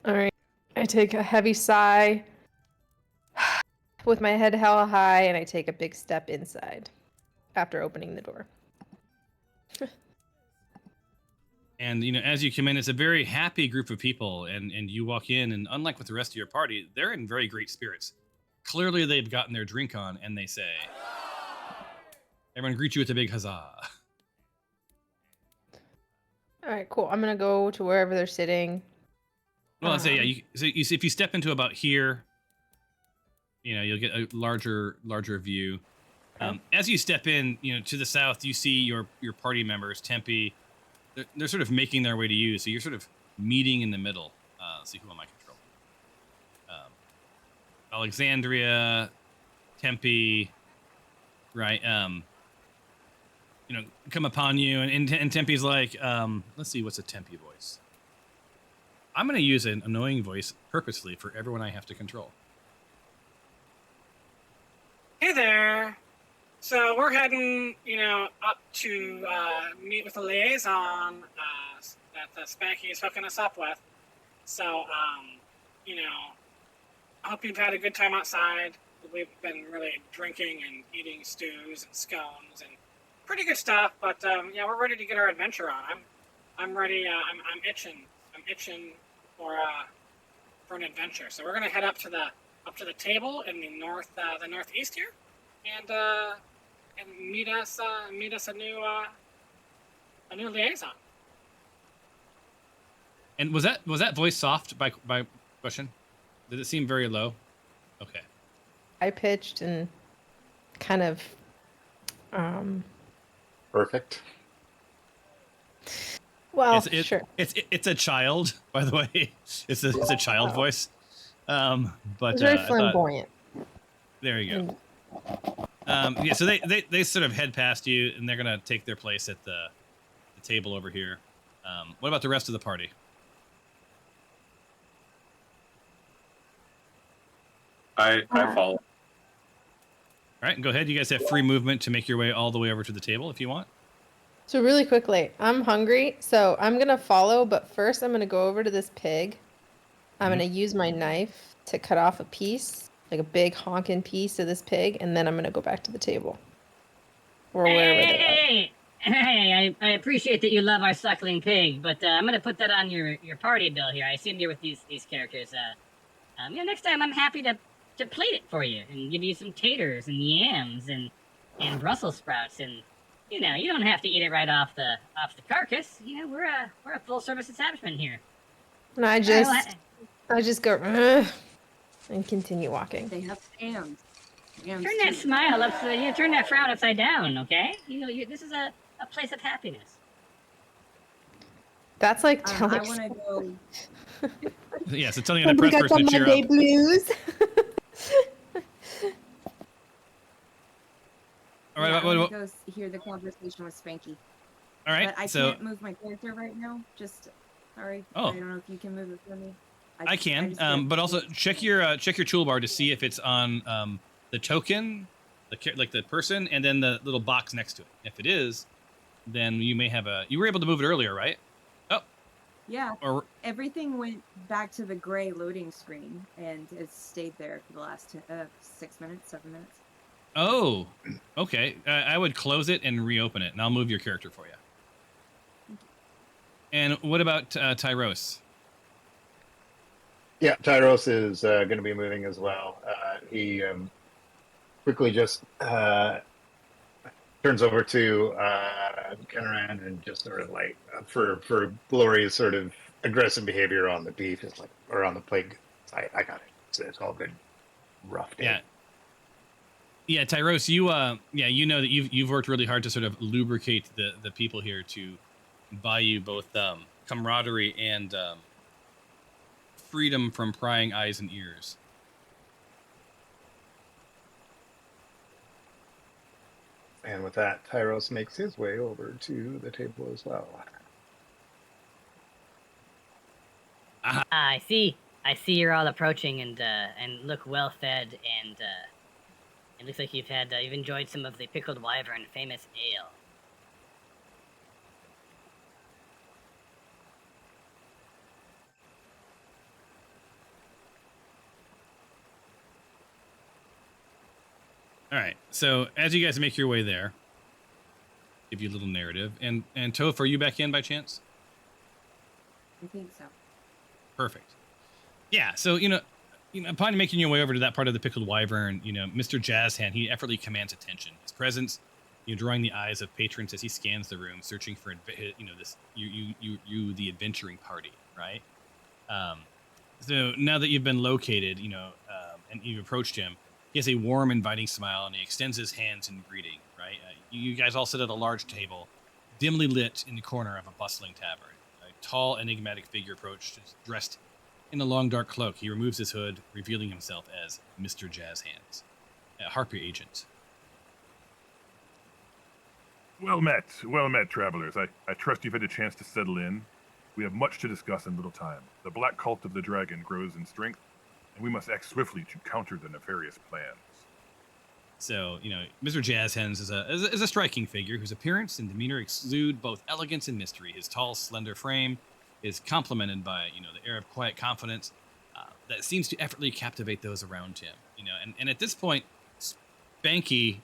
All right. I take a heavy sigh with my head held high, and I take a big step inside after opening the door. And as you come in, it's a very happy group of people, and you walk in, and unlike with the rest of your party, they're in very great spirits. Clearly, they've gotten their drink on, and they say, "Everyone greet you with a big huzzah." All right, cool. I'm gonna go to wherever they're sitting. Well, I'd say you see if you step into about here, you'll get a larger view. As you step in, to the south, you see your party members, Tempe. They're sort of making their way to you, so you're sort of meeting in the middle. See who am I controlling? Alexandria, Tempe, right? Come upon you, and Tempe's like, let's see, what's a Tempe voice? I'm going to use an annoying voice purposely for everyone I have to control. Hey there. So we're heading, up to meet with the liaison that Spanky is hooking us up with. So, I hope you've had a good time outside. We've been really drinking and eating stews and scones and pretty good stuff. But we're ready to get our adventure on. I'm ready. I'm itching. I'm itching for an adventure. So we're gonna head up to the table in the northeast here, and meet us a new liaison. And was that voice soft by question? Did it seem very low? Okay. I pitched and kind of Perfect. Well, sure. It's a child, by the way. It's a child voice. But it's very flamboyant. There you go. So they sort of head past you, and they're gonna take their place at the table over here. What about the rest of the party? I follow. All right, go ahead. You guys have free movement to make your way all the way over to the table if you want. So really quickly, I'm hungry, so I'm gonna follow, but first I'm gonna go over to this pig. I'm gonna use my knife to cut off a piece, like a big honking piece of this pig, and then I'm gonna go back to the table. Or wherever they are. Hey, I appreciate that you love our suckling pig, but I'm gonna put that on your party bill here. I assumed you're with these characters. Next time I'm happy to plate it for you and give you some taters and yams and Brussels sprouts, and you don't have to eat it right off the carcass. We're a full service establishment here. And I just go and continue walking. They have hams. Turn that smile turn that frown upside down, okay? This is a place of happiness. That's like telling. I want to go. Yeah, so telling a depressed person to cheer Monday up. blues. All right, I want to go hear the conversation with Spanky. All right, But I can't move my character right now. Sorry. Oh. I don't know if you can move it for me. I can, but also check your toolbar to see if it's on the token, the person, and then the little box next to it. If it is, then you may have you were able to move it earlier, right? Oh. Yeah. Or everything went back to the gray loading screen, and it's stayed there for the last 6 minutes, 7 minutes. Oh, okay. I would close it and reopen it, and I'll move your character for you. And what about Tyros? Yeah, Tyros is going to be moving as well. He quickly just turns over to Kenaran and just sort of like for Glory's sort of aggressive behavior on the beef is like or on the plate. I got it. It's all good. Rough day. Yeah. Yeah, Tyros, you know that you've worked really hard to sort of lubricate the people here to buy you both camaraderie and freedom from prying eyes and ears. And with that, Tyros makes his way over to the table as well. I see you're all approaching and look well fed, and it looks like you've enjoyed some of the Pickled Wyvern famous ale. All right. So as you guys make your way there, give you a little narrative. And Toph, are you back in by chance? I think so. Perfect. Yeah. So upon making your way over to that part of the Pickled Wyvern, Mr. Jazzhand, he effortlessly commands attention. His presence, drawing the eyes of patrons as he scans the room, searching for this you the adventuring party, right? So now that you've been located, and you've approached him, he has a warm, inviting smile, and he extends his hands in greeting, right? You guys all sit at a large table, dimly lit in the corner of a bustling tavern. A tall, enigmatic figure approached, dressed in a long, dark cloak. He removes his hood, revealing himself as Mr. Jazzhands, a Harpy agent. Well met, travelers. I trust you've had a chance to settle in. We have much to discuss in little time. The black cult of the dragon grows in strength, and we must act swiftly to counter the nefarious plans. So, Mr. Jazzhands is a striking figure whose appearance and demeanor exude both elegance and mystery. His tall, slender frame is complemented by, the air of quiet confidence that seems to effortlessly captivate those around him. And at this point, Spanky,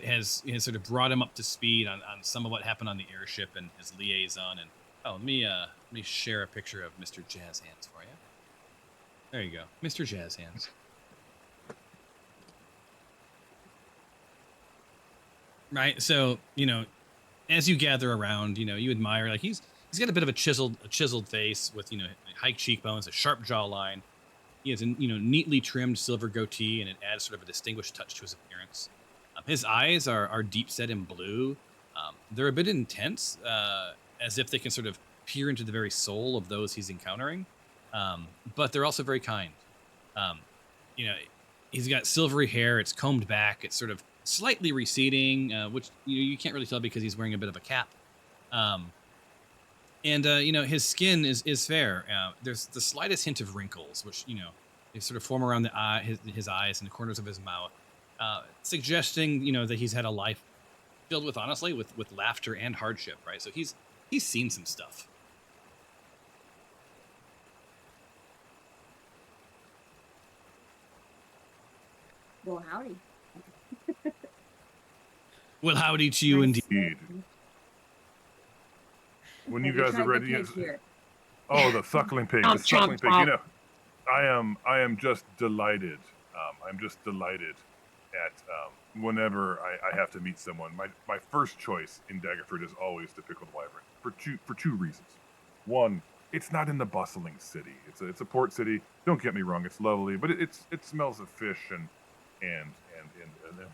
has sort of brought him up to speed on some of what happened on the airship and his liaison. And let me share a picture of Mr. Jazzhands for you. There you go, Mr. Jazzhands. Right. So, as you gather around, you admire, like he's got a bit of a chiseled face with, high cheekbones, a sharp jawline. He has a, neatly trimmed silver goatee, and it adds sort of a distinguished touch to his appearance. His eyes are deep set in blue. They're a bit intense, as if they can sort of peer into the very soul of those he's encountering. But they're also very kind. He's got silvery hair. It's combed back. It's sort of slightly receding, which you can't really tell because he's wearing a bit of a cap. His skin is fair. There's the slightest hint of wrinkles, which they sort of form around his eyes and the corners of his mouth, suggesting that he's had a life filled with, honestly, with laughter and hardship, right? So he's seen some stuff. Well, howdy. Well, howdy to you indeed. When you guys are ready, here. Oh, the suckling pig, the suckling pig. I am just delighted. I'm just delighted at whenever I have to meet someone. My first choice in Daggerford is always the Pickled Wyvern for two reasons. One, it's not in the bustling city. It's a port city. Don't get me wrong, it's lovely, but it smells of fish and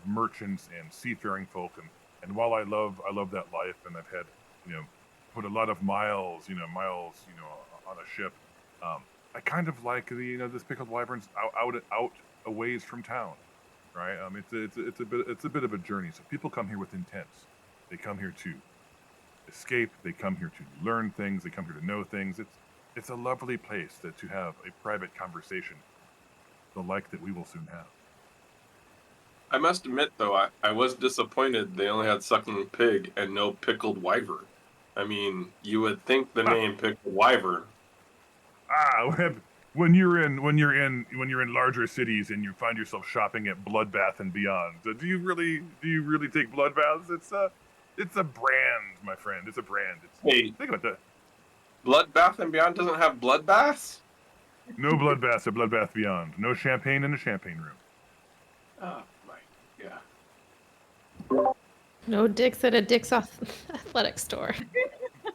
merchants and seafaring folk, and while I love that life, and I've had put a lot of miles on a ship, I kind of like this Pickled Wyvern's out a ways from town, right? It's a bit of a journey. So people come here with intents. They come here to escape. They come here to learn things. They come here to know things. It's a lovely place to have a private conversation, the like that we will soon have. I must admit, though, I was disappointed they only had suckling pig and no Pickled Wyvern. I mean, you would think the name Pickled Wyvern. When you're in larger cities and you find yourself shopping at Bloodbath and Beyond, do you really take bloodbaths? It's a brand, my friend. It's a brand. Hey, think about that. Bloodbath and Beyond doesn't have bloodbaths? No bloodbath, a bloodbath beyond. No champagne in a champagne room. Oh my, yeah. No dicks at a Dick's athletic store.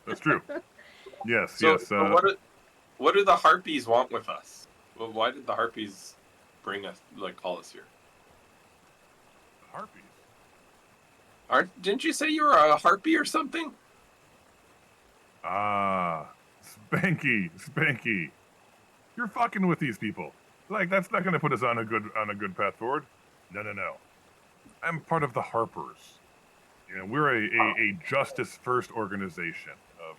That's true. Yes, So, yes. what do the harpies want with us? Well, why did the harpies bring us, like, call us here? Harpies? Didn't you say you were a harpy or something? Ah, Spanky. You're fucking with these people. Like, that's not gonna put us on a good path forward. No. I'm part of the Harpers. You know, we're a justice first organization of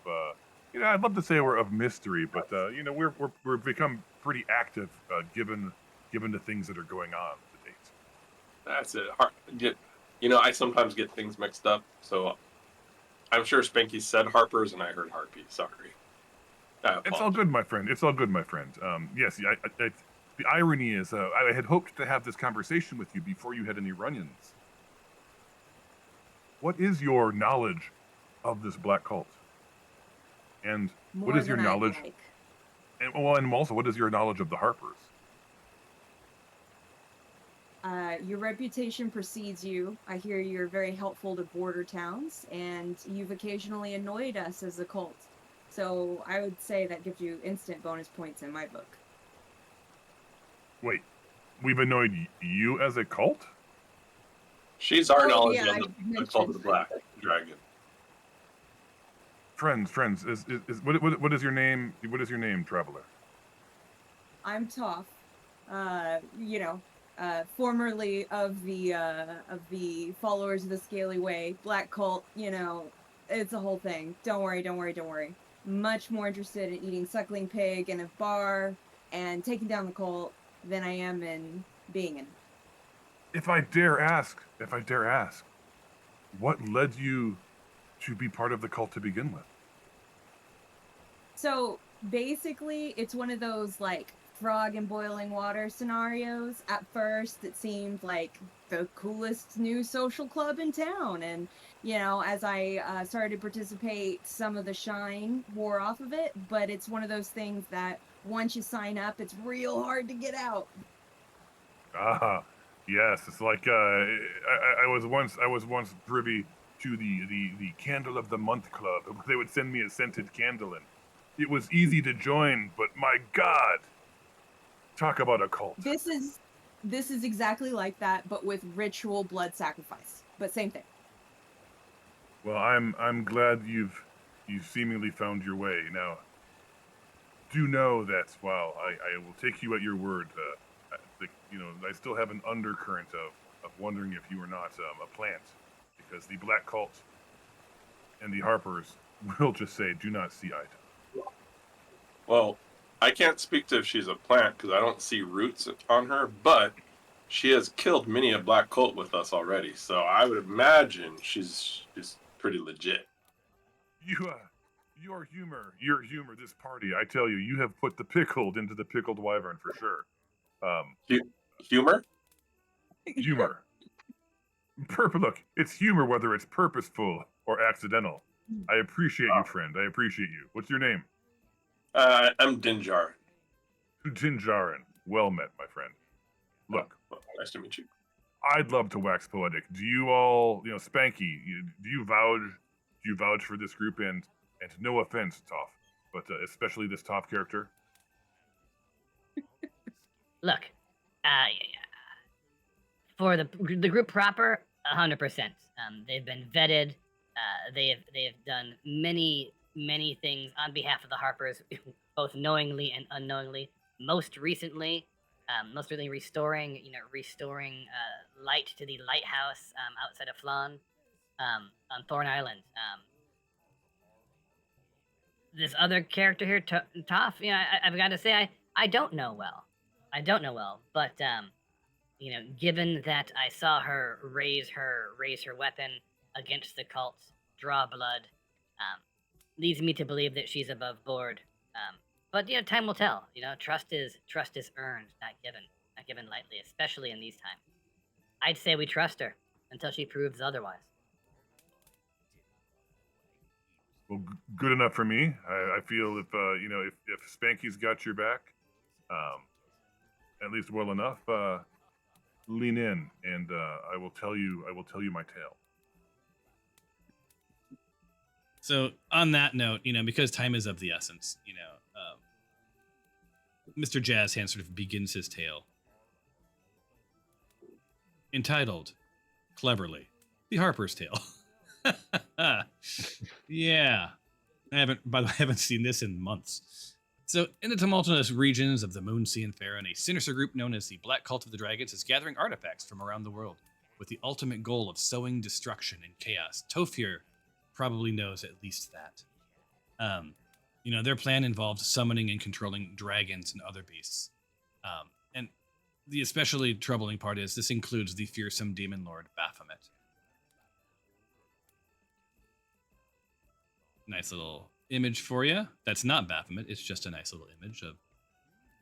I'd love to say we're of mystery, but we're become pretty active given the things that are going on to date. That's it. I sometimes get things mixed up, so I'm sure Spanky said Harpers and I heard Harpy. Sorry. It's all good, my friend. It's all good, my friend. Yes, the irony is I had hoped to have this conversation with you before you had any run-ins. What is your knowledge of this black cult? And what is your knowledge? And also, what is your knowledge of the Harpers? Your reputation precedes you. I hear you're very helpful to border towns, and you've occasionally annoyed us as a cult. So I would say that gives you instant bonus points in my book. Wait, we've annoyed you as a cult? She's our knowledge of the cult of the Black Dragon. Friends, what is your name? What is your name, traveler? I'm Toph. Formerly of the followers of the Scaly Way, Black Cult. It's a whole thing. Don't worry. Much more interested in eating suckling pig in a bar and taking down the cult than I am in being in. If I dare ask, what led you to be part of the cult to begin with? So basically, it's one of those like frog in boiling water scenarios. At first, it seemed like the coolest new social club in town, and as I started to participate, some of the shine wore off of it. But it's one of those things that once you sign up, it's real hard to get out. Ah, yes. It's like I was once privy to the Candle of the Month Club. They would send me a scented candle, and it was easy to join. But my God, talk about a cult. This is exactly like that, but with ritual blood sacrifice. But same thing. Well, I'm glad you've seemingly found your way. Now, do know that while I will take you at your word, I still have an undercurrent of wondering if you are not a plant, because the Black Cult and the Harpers will just say, do not see eye to eye. Well, I can't speak to if she's a plant because I don't see roots on her, but she has killed many a Black Cult with us already, so I would imagine she's pretty legit. Your humor, this party, I tell you, you have put the Pickled into the Pickled Wyvern for sure. Humor? Humor. Look, it's humor whether it's purposeful or accidental. I appreciate you, friend. I appreciate you. What's your name? I'm Dinjar. Dinjarin. Well met, my friend. Look. Nice to meet you. I'd love to wax poetic. Do you all, Spanky, do you vouch for this group? And no offense, Toph, but especially this Toph character? Look, for the group proper, 100%. They've been vetted. They have done many things on behalf of the Harpers, both knowingly and unknowingly. Most recently restoring light to the lighthouse outside of Flan on Thorn Island. This other character here, Toph, I've got to say, I don't know well. But given that I saw her raise her weapon against the cult, draw blood, leads me to believe that she's above board. But time will tell. Trust is earned, not given lightly, especially in these times. I'd say we trust her until she proves otherwise. Well, good enough for me. I feel if Spanky's got your back, at least well enough, lean in, and I will tell you my tale. So on that note, because time is of the essence, Mr. Jazz Hand sort of begins his tale. Entitled, cleverly, The Harper's Tale. Yeah. I haven't seen this in months. So, in the tumultuous regions of the Moon Sea and Farron, a sinister group known as the Black Cult of the Dragons is gathering artifacts from around the world with the ultimate goal of sowing destruction and chaos. Toph probably knows at least that. Their plan involves summoning and controlling dragons and other beasts. And the especially troubling part is this includes the fearsome demon lord Baphomet. Nice little image for you. That's not Baphomet. It's just a nice little image of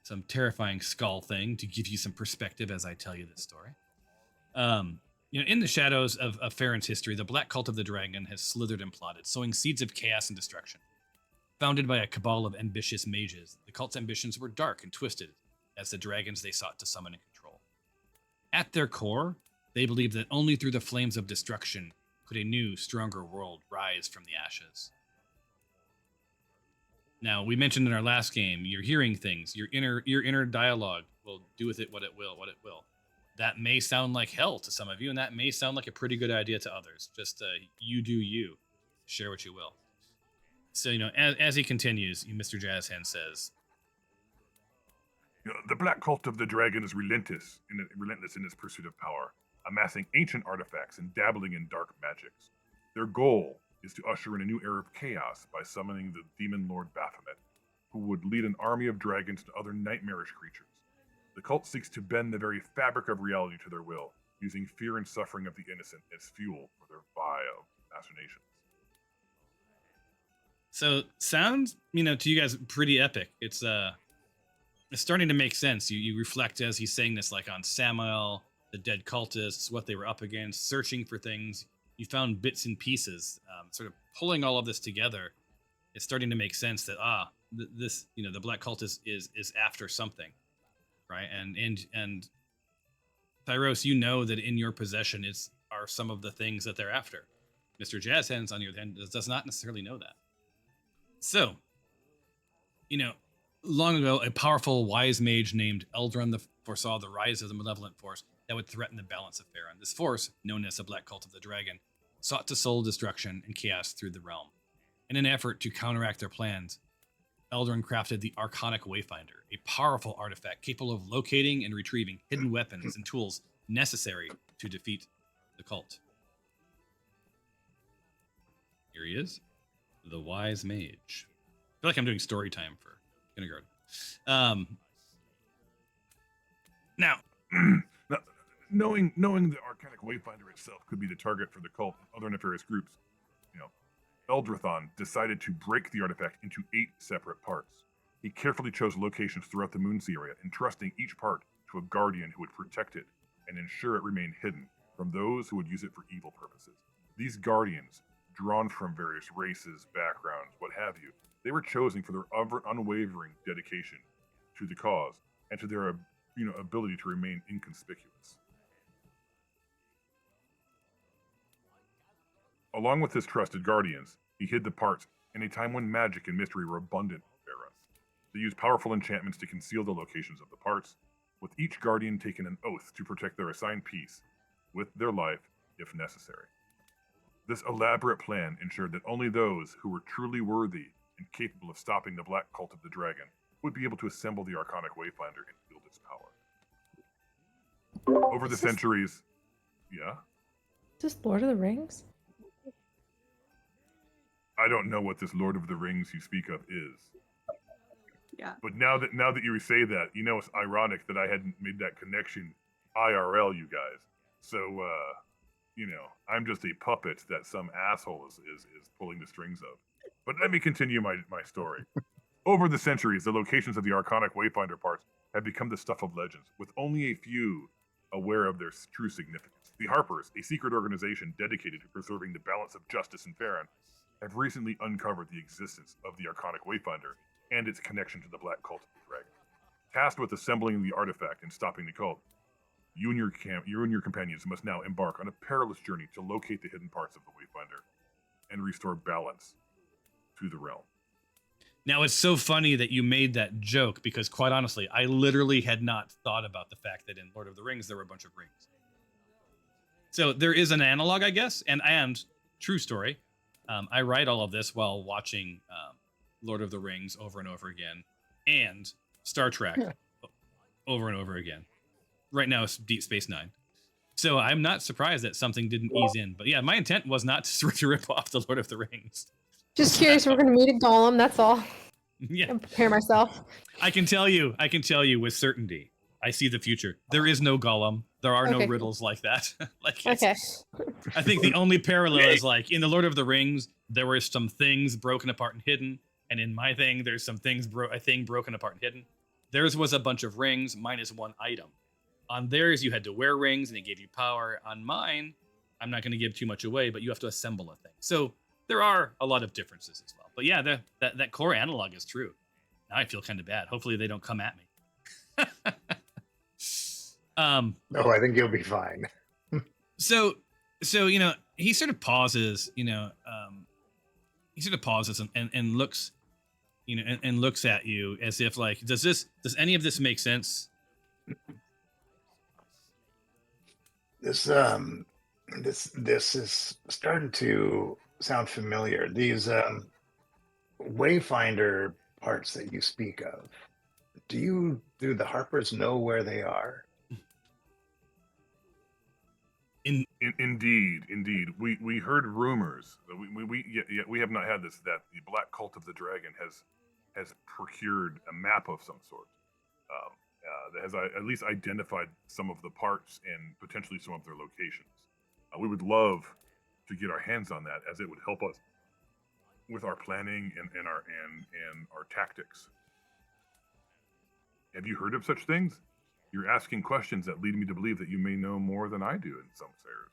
some terrifying skull thing to give you some perspective as I tell you this story. In the shadows of Farron's history, the Black Cult of the Dragon has slithered and plotted, sowing seeds of chaos and destruction. Founded by a cabal of ambitious mages, the cult's ambitions were dark and twisted as the dragons they sought to summon and control. At their core, they believed that only through the flames of destruction could a new, stronger world rise from the ashes. Now, we mentioned in our last game, you're hearing things. Your inner dialogue will do with it what it will. That may sound like hell to some of you, and that may sound like a pretty good idea to others. Just you do you. Share what you will. So, as he continues, Mr. Jazzhand says, The Black Cult of the Dragon is relentless in its pursuit of power, amassing ancient artifacts and dabbling in dark magics. Their goal is to usher in a new era of chaos by summoning the demon lord Baphomet, who would lead an army of dragons and other nightmarish creatures. The cult seeks to bend the very fabric of reality to their will, using fear and suffering of the innocent as fuel for their vile machinations. So, sounds, to you guys pretty epic. It's starting to make sense. You reflect as he's saying this, like on Samael, the dead cultists, what they were up against, searching for things. You found bits and pieces, sort of pulling all of this together. It's starting to make sense that this the Black Cult is after something, right? And Thyros, that in your possession are some of the things that they're after. Mr. Jazzhands, on the other hand, does not necessarily know that. So, long ago, a powerful wise mage named Eldrun foresaw the rise of the malevolent force that would threaten the balance of Farron. This force, known as the Black Cult of the Dragon, sought to sow destruction and chaos through the realm. In an effort to counteract their plans, Eldrun crafted the Arcanic Wayfinder, a powerful artifact capable of locating and retrieving hidden weapons and tools necessary to defeat the cult. Here he is, the wise mage. I feel like I'm doing story time for kindergarten. Now, knowing the Arcanic Wayfinder itself could be the target for the cult and other nefarious groups, Eldrathon decided to break the artifact into 8 separate parts. He carefully chose locations throughout the Moonsea area, entrusting each part to a guardian who would protect it and ensure it remained hidden from those who would use it for evil purposes. These guardians, drawn from various races, backgrounds, what have you, they were chosen for their unwavering dedication to the cause and to their ability to remain inconspicuous. Along with his trusted guardians, he hid the parts in a time when magic and mystery were abundant in Farron. They used powerful enchantments to conceal the locations of the parts, with each guardian taking an oath to protect their assigned piece with their life if necessary. This elaborate plan ensured that only those who were truly worthy and capable of stopping the Black Cult of the Dragon would be able to assemble the Arcanic Wayfinder and wield its power. Over the centuries... Yeah? Is this Lord of the Rings? I don't know what this Lord of the Rings you speak of is. Yeah. But now that you say that, it's ironic that I hadn't made that connection IRL, you guys. So, I'm just a puppet that some asshole is pulling the strings of. But let me continue my story. Over the centuries, the locations of the Arcanic Wayfinder parts have become the stuff of legends, with only a few aware of their true significance. The Harpers, a secret organization dedicated to preserving the balance of justice in Farron, have recently uncovered the existence of the Arcanic Wayfinder and its connection to the Black Cult of the Dragon. Tasked with assembling the artifact and stopping the cult, you and your companions must now embark on a perilous journey to locate the hidden parts of the Wayfinder and restore balance to the realm. Now, it's so funny that you made that joke because, quite honestly, I literally had not thought about the fact that in Lord of the Rings, there were a bunch of rings. So there is an analog, I guess, and true story. I write all of this while watching Lord of the Rings over and over again and Star Trek over and over again. Right now, it's Deep Space Nine. So I'm not surprised that something didn't ease in. But yeah, my intent was not to rip off the Lord of the Rings. Just curious, we're going to meet a golem, that's all. Yeah. And prepare myself. I can tell you with certainty. I see the future. There is no golem. There are no Okay. riddles like that. Okay. I think the only parallel is like in the Lord of the Rings, there were some things broken apart and hidden, and in my thing, there's some things a thing broken apart and hidden. Theirs was a bunch of rings. Mine is one item. On theirs, you had to wear rings, and it gave you power. On mine, I'm not going to give too much away, but you have to assemble a thing. So there are a lot of differences as well. But yeah, that core analog is true. Now I feel kind of bad. Hopefully they don't come at me. No, I think you'll be fine. So he sort of pauses, he sort of pauses and looks, and looks at you as if like, does any of this make sense? This is starting to sound familiar. These Wayfinder parts that you speak of, do the Harpers know where they are? Indeed. We heard rumors. We have not had this, that the Black Cult of the Dragon has procured a map of some sort that has at least identified some of the parts and potentially some of their locations. We would love to get our hands on that, as it would help us with our planning and our tactics. Have you heard of such things? You're asking questions that lead me to believe that you may know more than I do in some areas.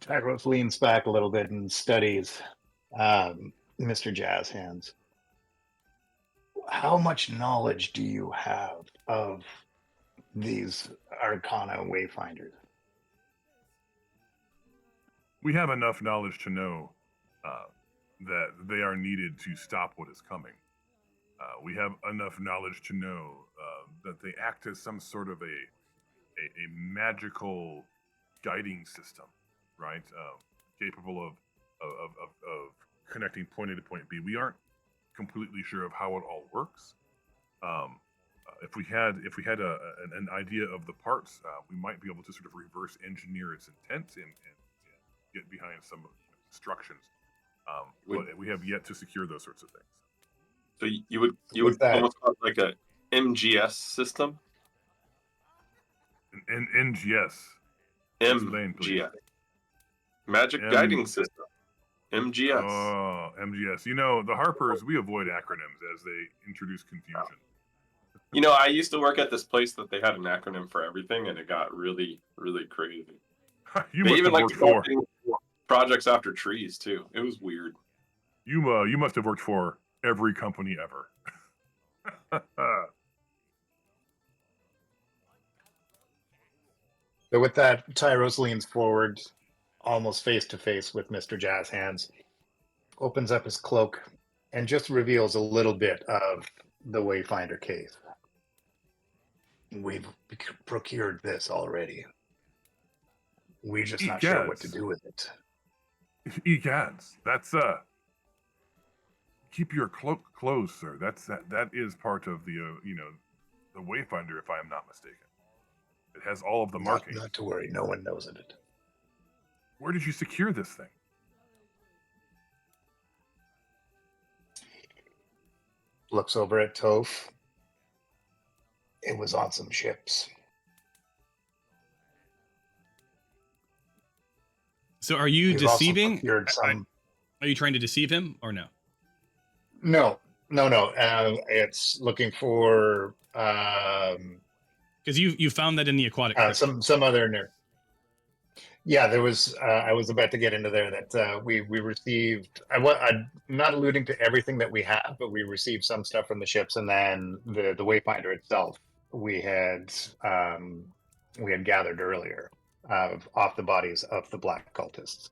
Tyros leans back a little bit and studies Mr. Jazz Hands. How much knowledge do you have of these Arcana Wayfinders? We have enough knowledge to know that they are needed to stop what is coming. We have enough knowledge to know that they act as some sort of a magical guiding system, right? Capable of connecting point A to point B. We aren't completely sure of how it all works. If we had an idea of the parts, we might be able to sort of reverse engineer its intent and get behind some instructions. But we have yet to secure those sorts of things. So you would almost call it like a MGS system? An NGS. MGS. Magic Guiding System. MGS. Oh, MGS. The Harpers, we avoid acronyms as they introduce confusion. I used to work at this place that they had an acronym for everything, and it got really, really crazy. You they must even have like worked for projects after trees too. It was weird. You must have worked for every company ever. So with that, Tyros leans forward, almost face to face with Mr. Jazz Hands, opens up his cloak, and just reveals a little bit of the Wayfinder case. We've procured this already. We're just not sure what to do with it. Egads, that's keep your cloak closed, sir. That is part of the the Wayfinder, if I am not mistaken. It has all of the markings. Not to worry, no one knows it. Where did you secure this thing? Looks over at Toph. It was on some ships. So are you deceiving? Some... Are you trying to deceive him or no? No. It's looking for because you found that in the aquatic some other nerd. Yeah, there was. I was about to get into there that we received. I'm not alluding to everything that we have, but we received some stuff from the ships, and then the Wayfinder itself um, we had gathered earlier off the bodies of the black cultists.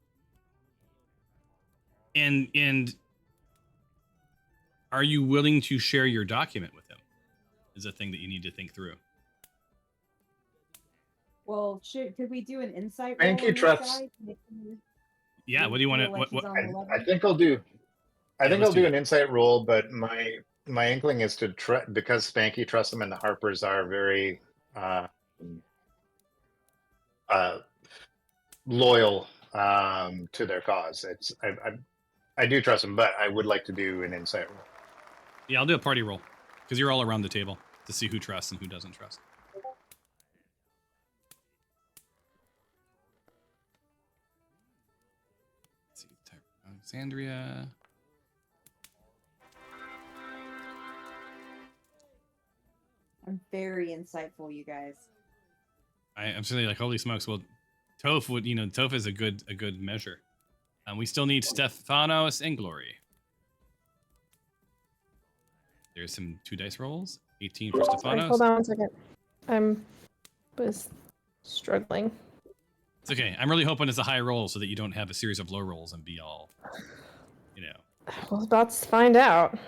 And are you willing to share your document with him? Is a thing that you need to think through. Well, could we do an insight Thank roll you, on this Trust. guy? Make him Yeah. What do you want to? feel like he's on the I level? think I'll do. I think let's I'll do do that. an insight roll, but my inkling is to because Spanky trusts him and the Harpers are very uh, loyal to their cause. I do trust him, but I would like to do an insight roll. Yeah, I'll do a party roll because you're all around the table to see who trusts and who doesn't trust. Let's see, Alexandria. I'm very insightful, you guys. I'm certainly like, holy smokes. Well, Toph would, Toph is a good measure. We still need Stephanos and Glory. There's some 2 dice rolls. 18 for Sorry, Stephanos. hold on 1 second. I was struggling. It's okay. I'm really hoping it's a high roll so that you don't have a series of low rolls and be all, Well, about to find out.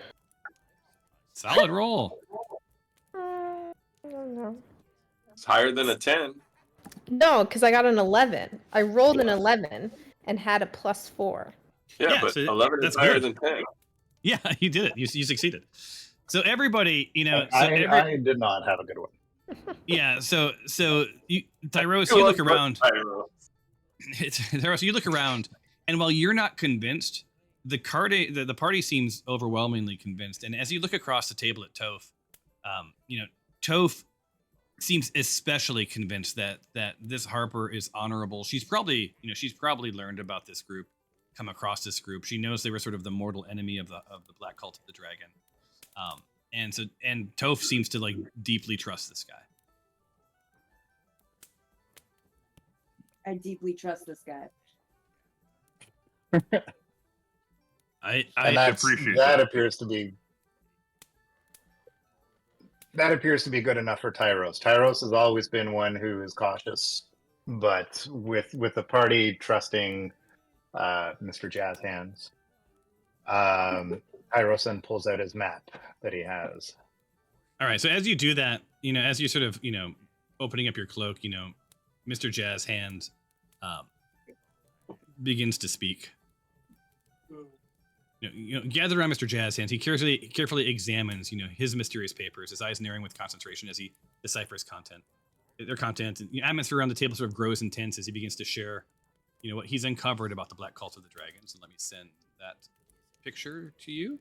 solid roll. I don't know. It's higher than a 10. No, because I got an 11. I rolled an 11 and had a +4. Yeah, Yeah, but so 11 is that's higher good. than 10. Yeah, you did it. You succeeded. So everybody, I did not have a good one. Yeah, so you, Tyros, you look around. Tyros, you look around, and while you're not convinced, the party seems overwhelmingly convinced. And as you look across the table at Toph, Toph seems especially convinced that this Harper is honorable. She's probably learned about this group, come across this group. She knows they were sort of the mortal enemy of the Black Cult of the Dragon. And Toph seems to like deeply trust this guy. I deeply trust this guy. I appreciate that. Appears to be good enough for Tyros. Tyros has always been one who is cautious, but with the party trusting Mr. Jazz Hands, Tyros then pulls out his map that he has. All right. So as you do that, as you sort of, opening up your cloak, Mr. Jazz Hands begins to speak. Gather around Mr. Jazz Hands. He carefully examines, his mysterious papers, his eyes narrowing with concentration as he deciphers their content. And atmosphere around the table sort of grows intense as he begins to share, what he's uncovered about the Black Cult of the Dragons. And let me send that picture to you.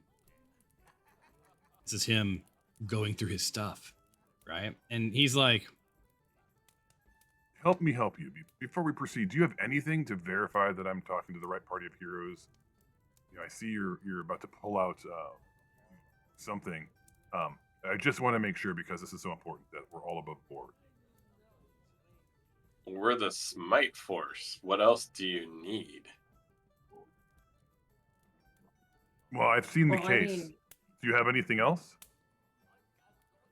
This is him going through his stuff, right? And he's like, Help me help you. Before we proceed, do you have anything to verify that I'm talking to the right party of heroes? I see you're about to pull out something. I just want to make sure, because this is so important, that we're all above board. We're the Smite Force. What else do you need? Well, I've seen the case. Do you have anything else?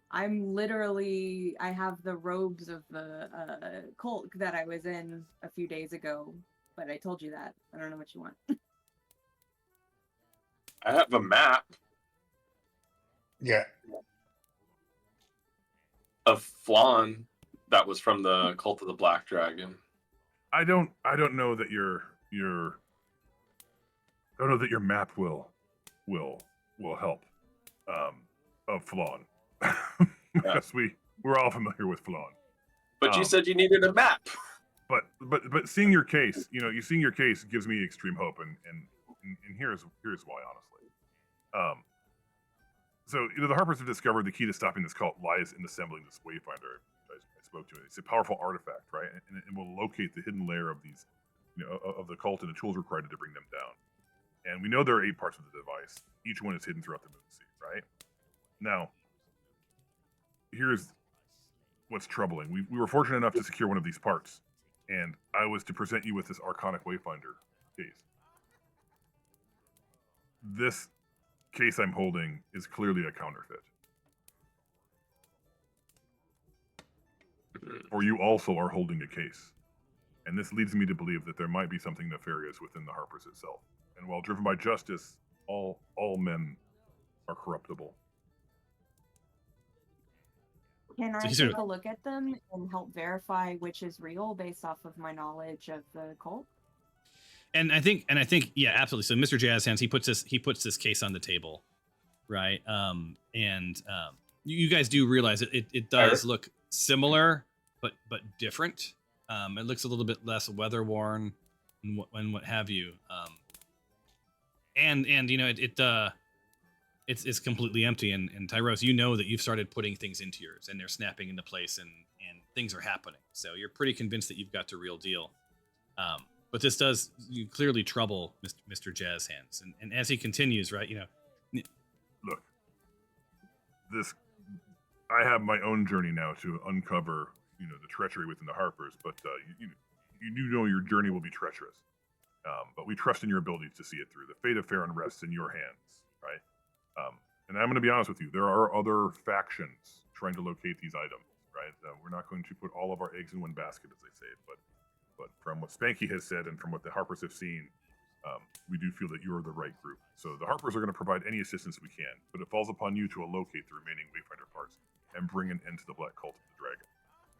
I have the robes of the cult that I was in a few days ago, but I told you that. I don't know what you want. I have a map. Yeah. Of Flan that was from the Cult of the Black Dragon. I don't know that your I don't know that your map will help of Flan. Because we're all familiar with Flan. But you said you needed a map. But seeing your case, seeing your case gives me extreme hope, and here's why, honestly. So the Harpers have discovered the key to stopping this cult lies in assembling this Wayfinder I spoke to. It's a powerful artifact, right? And it will locate the hidden layer of these, of the cult and the tools required to bring them down. And we know there are 8 parts of the device. Each one is hidden throughout the Moonsea, right? Now, here's what's troubling. We were fortunate enough to secure one of these parts. and I was to present you with this Arcanic Wayfinder case. This case I'm holding is clearly a counterfeit. Or you also are holding a case. And this leads me to believe that there might be something nefarious within the Harpers itself. And while driven by justice, all men are corruptible. Can I So he's sort take of- a look at them and help verify which is real based off of my knowledge of the cult? And I think, yeah, absolutely. So Mr. Jazz Hands, he puts this case on the table, right? You guys do realize it does look similar, but different. It looks a little bit less weather worn and what have you. And you know it's completely empty. And Tyros, you know that you've started putting things into yours, and they're snapping into place, and things are happening. So you're pretty convinced that you've got the real deal. But this does clearly trouble Mr. Jazz Hands, and as he continues, right, you know, Look, I have my own journey now to uncover, you know, the treachery within the Harpers, but you do know your journey will be treacherous. But we trust in your ability to see it through. The fate of Farron rests in your hands, right? And I'm going to be honest with you, there are other factions trying to locate these items, right? We're not going to put all of our eggs in one basket, as they say, but from what Spanky has said and from what the Harpers have seen, we do feel that you're the right group. So the Harpers are going to provide any assistance we can, but it falls upon you to locate the remaining Wayfinder parts and bring an end to the Black Cult of the Dragon.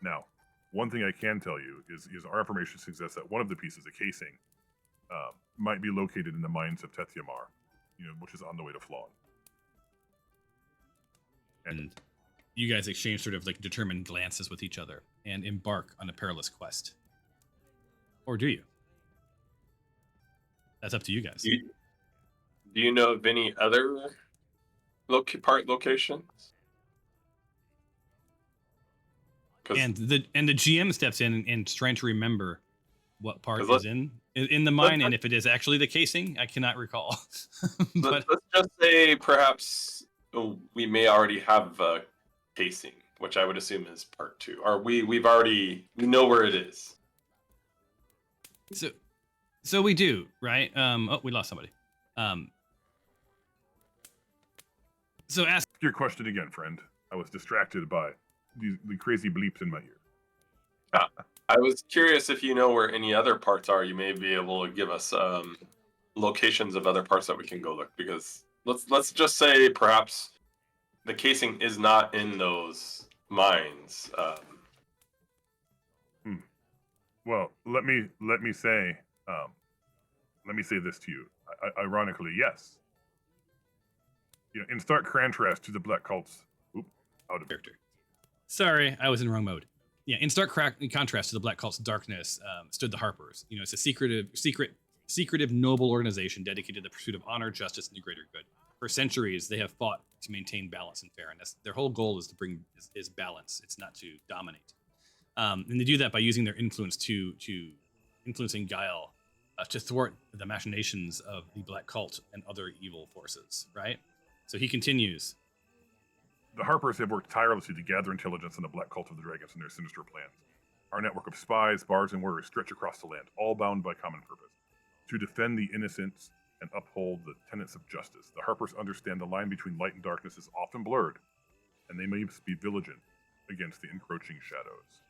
Now, one thing I can tell you is our information suggests that one of the pieces, the casing, might be located in the mines of Tethyamar, you know, which is on the way to Flawn. and you guys exchange sort of like determined glances with each other and embark on a perilous quest. Or do you? That's up to you guys. Do you know of any other part locations? And the GM steps in and trying to remember what part is in the mine, and if it is actually the casing, I cannot recall. But let's just say perhaps we may already have a casing, which I would assume is part 2. Or we know where it is. So we do, right? Oh, we lost somebody. So ask your question again, friend. I was distracted by the crazy bleeps in my ear. I was curious if you know where any other parts are. You may be able to give us locations of other parts that we can go look. Because let's just say perhaps the casing is not in those mines. Well, let me say this to you. Ironically, yes. You know, in stark contrast to the Black Cult's out of character. Sorry, I was in the wrong mode. Yeah, in stark contrast to the Black Cult's darkness stood the Harpers. You know, it's a secretive, noble organization dedicated to the pursuit of honor, justice, and the greater good. For centuries, they have fought to maintain balance and fairness. Their whole goal is to bring is balance. It's not to dominate. And they do that by using their influence to influencing guile to thwart the machinations of the Black Cult and other evil forces. Right. So he continues. The Harpers have worked tirelessly to gather intelligence on the Black Cult of the Dragons and their sinister plans. Our network of spies, bards, and warriors stretch across the land, all bound by common purpose, to defend the innocents and uphold the tenets of justice. The Harpers understand the line between light and darkness is often blurred, and they must be vigilant against the encroaching shadows.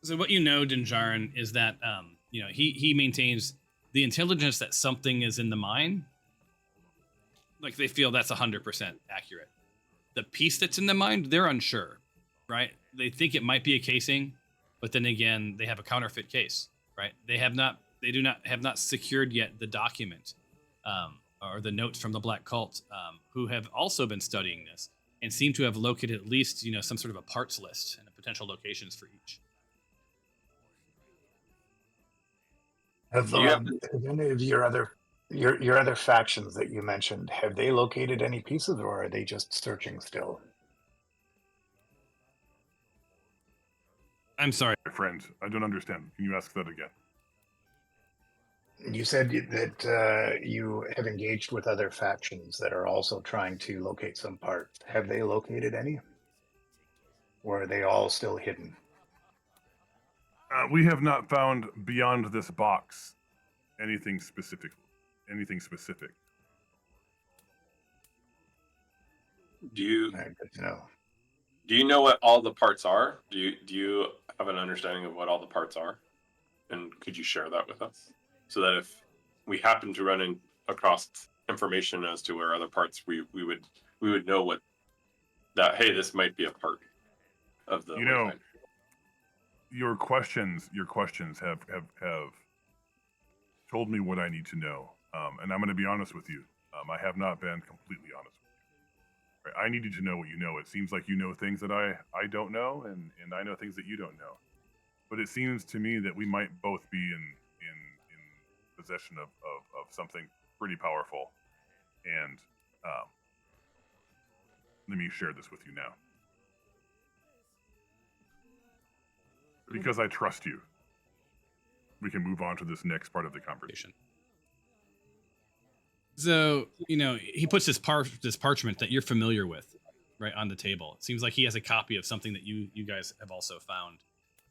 So what you know, Dinjarin, is that you know he maintains the intelligence that something is in the mine. Like they feel that's 100% accurate. The piece that's in the mine, they're unsure, right? They think it might be a casing, but then again, they have a counterfeit case, right? They have not secured yet the document or the notes from the Black Cult, who have also been studying this and seem to have located at least some sort of a parts list and potential locations for each. Have any of your other factions that you mentioned, have they located any pieces, or are they just searching still? I'm sorry, my friend. I don't understand. Can you ask that again? You said that you have engaged with other factions that are also trying to locate some parts. Have they located any? Or are they all still hidden? We have not found beyond this box anything specific. Anything specific. Do you All right, good to know. do you know what all the parts are? Do you have an understanding of what all the parts are? And could you share that with us, so that if we happen to run across information as to where other parts, we would know what that, hey, this might be a part of the Wayfinder. Your questions have told me what I need to know, and I'm going to be honest with you. I have not been completely honest with you. Right? I need you to know what you know. It seems like you know things that I don't know, and I know things that you don't know. But it seems to me that we might both be in possession of something pretty powerful, and let me share this with you now. Because I trust you, we can move on to this next part of the conversation. So, he puts this parchment that you're familiar with right on the table. It seems like he has a copy of something that you guys have also found.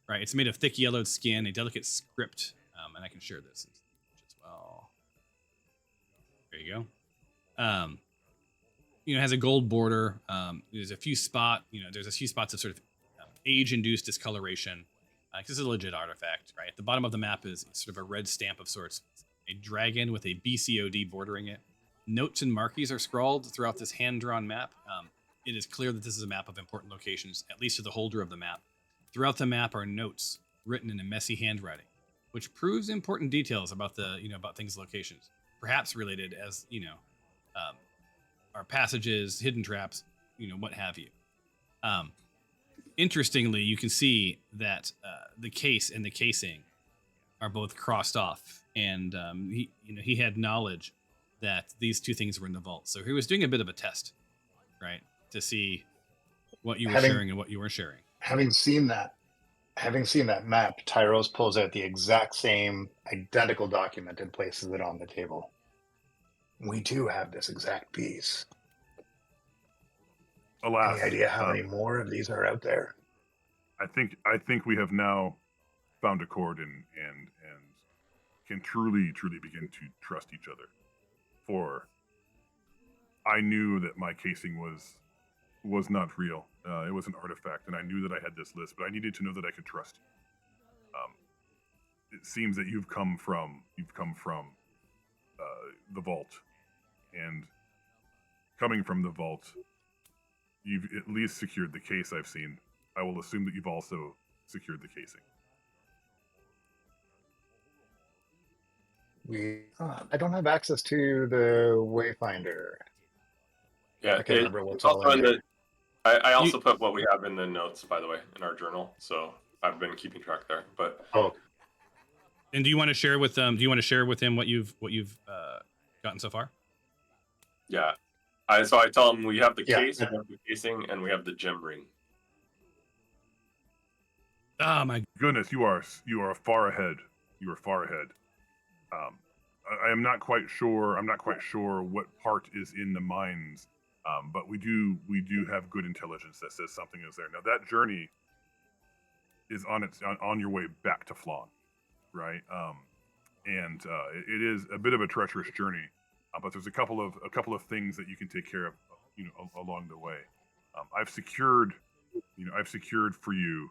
Right, it's made of thick yellowed skin, a delicate script, and I can share this as well. There you go. It has a gold border. There's a few spots of sort of age-induced discoloration. This is a legit artifact, right? At the bottom of the map is sort of a red stamp of sorts, a dragon with a BCOD bordering it. Notes and markings are scrawled throughout this hand-drawn map. It is clear that this is a map of important locations, at least to the holder of the map. Throughout the map are notes written in a messy handwriting, which proves important details about about things' locations, perhaps related as our passages, hidden traps, what have you. Interestingly, you can see that the case and the casing are both crossed off, and he had knowledge that these two things were in the vault. So he was doing a bit of a test, right, to see what you were sharing and what you weren't sharing. Having seen that map, Tyros pulls out the exact same identical document and places it on the table. We do have this exact piece. Alas, any idea how many more of these are out there? I think we have now found a chord and can truly begin to trust each other. For I knew that my casing was not real. It was an artifact, and I knew that I had this list, but I needed to know that I could trust you. It seems that you've come from the vault, and coming from the vault, you've at least secured the case I've seen. I will assume that you've also secured the casing. I don't have access to the Wayfinder. Yeah, I can't remember what's it's also all in in there. I also put what we have in the notes, by the way, in our journal. So I've been keeping track there. But and do you want to share with them? Do you want to share with him what you've gotten so far? Yeah, so I tell him we have the case, we have the casing, and we have the gem ring. Oh my goodness, you are far ahead. You are far ahead. I am not quite sure. I'm not quite sure what part is in the mines, but we do have good intelligence that says something is there. Now that journey is on your way back to Flan, right? And it is a bit of a treacherous journey, but there's a couple of things that you can take care of, along the way. I've secured for you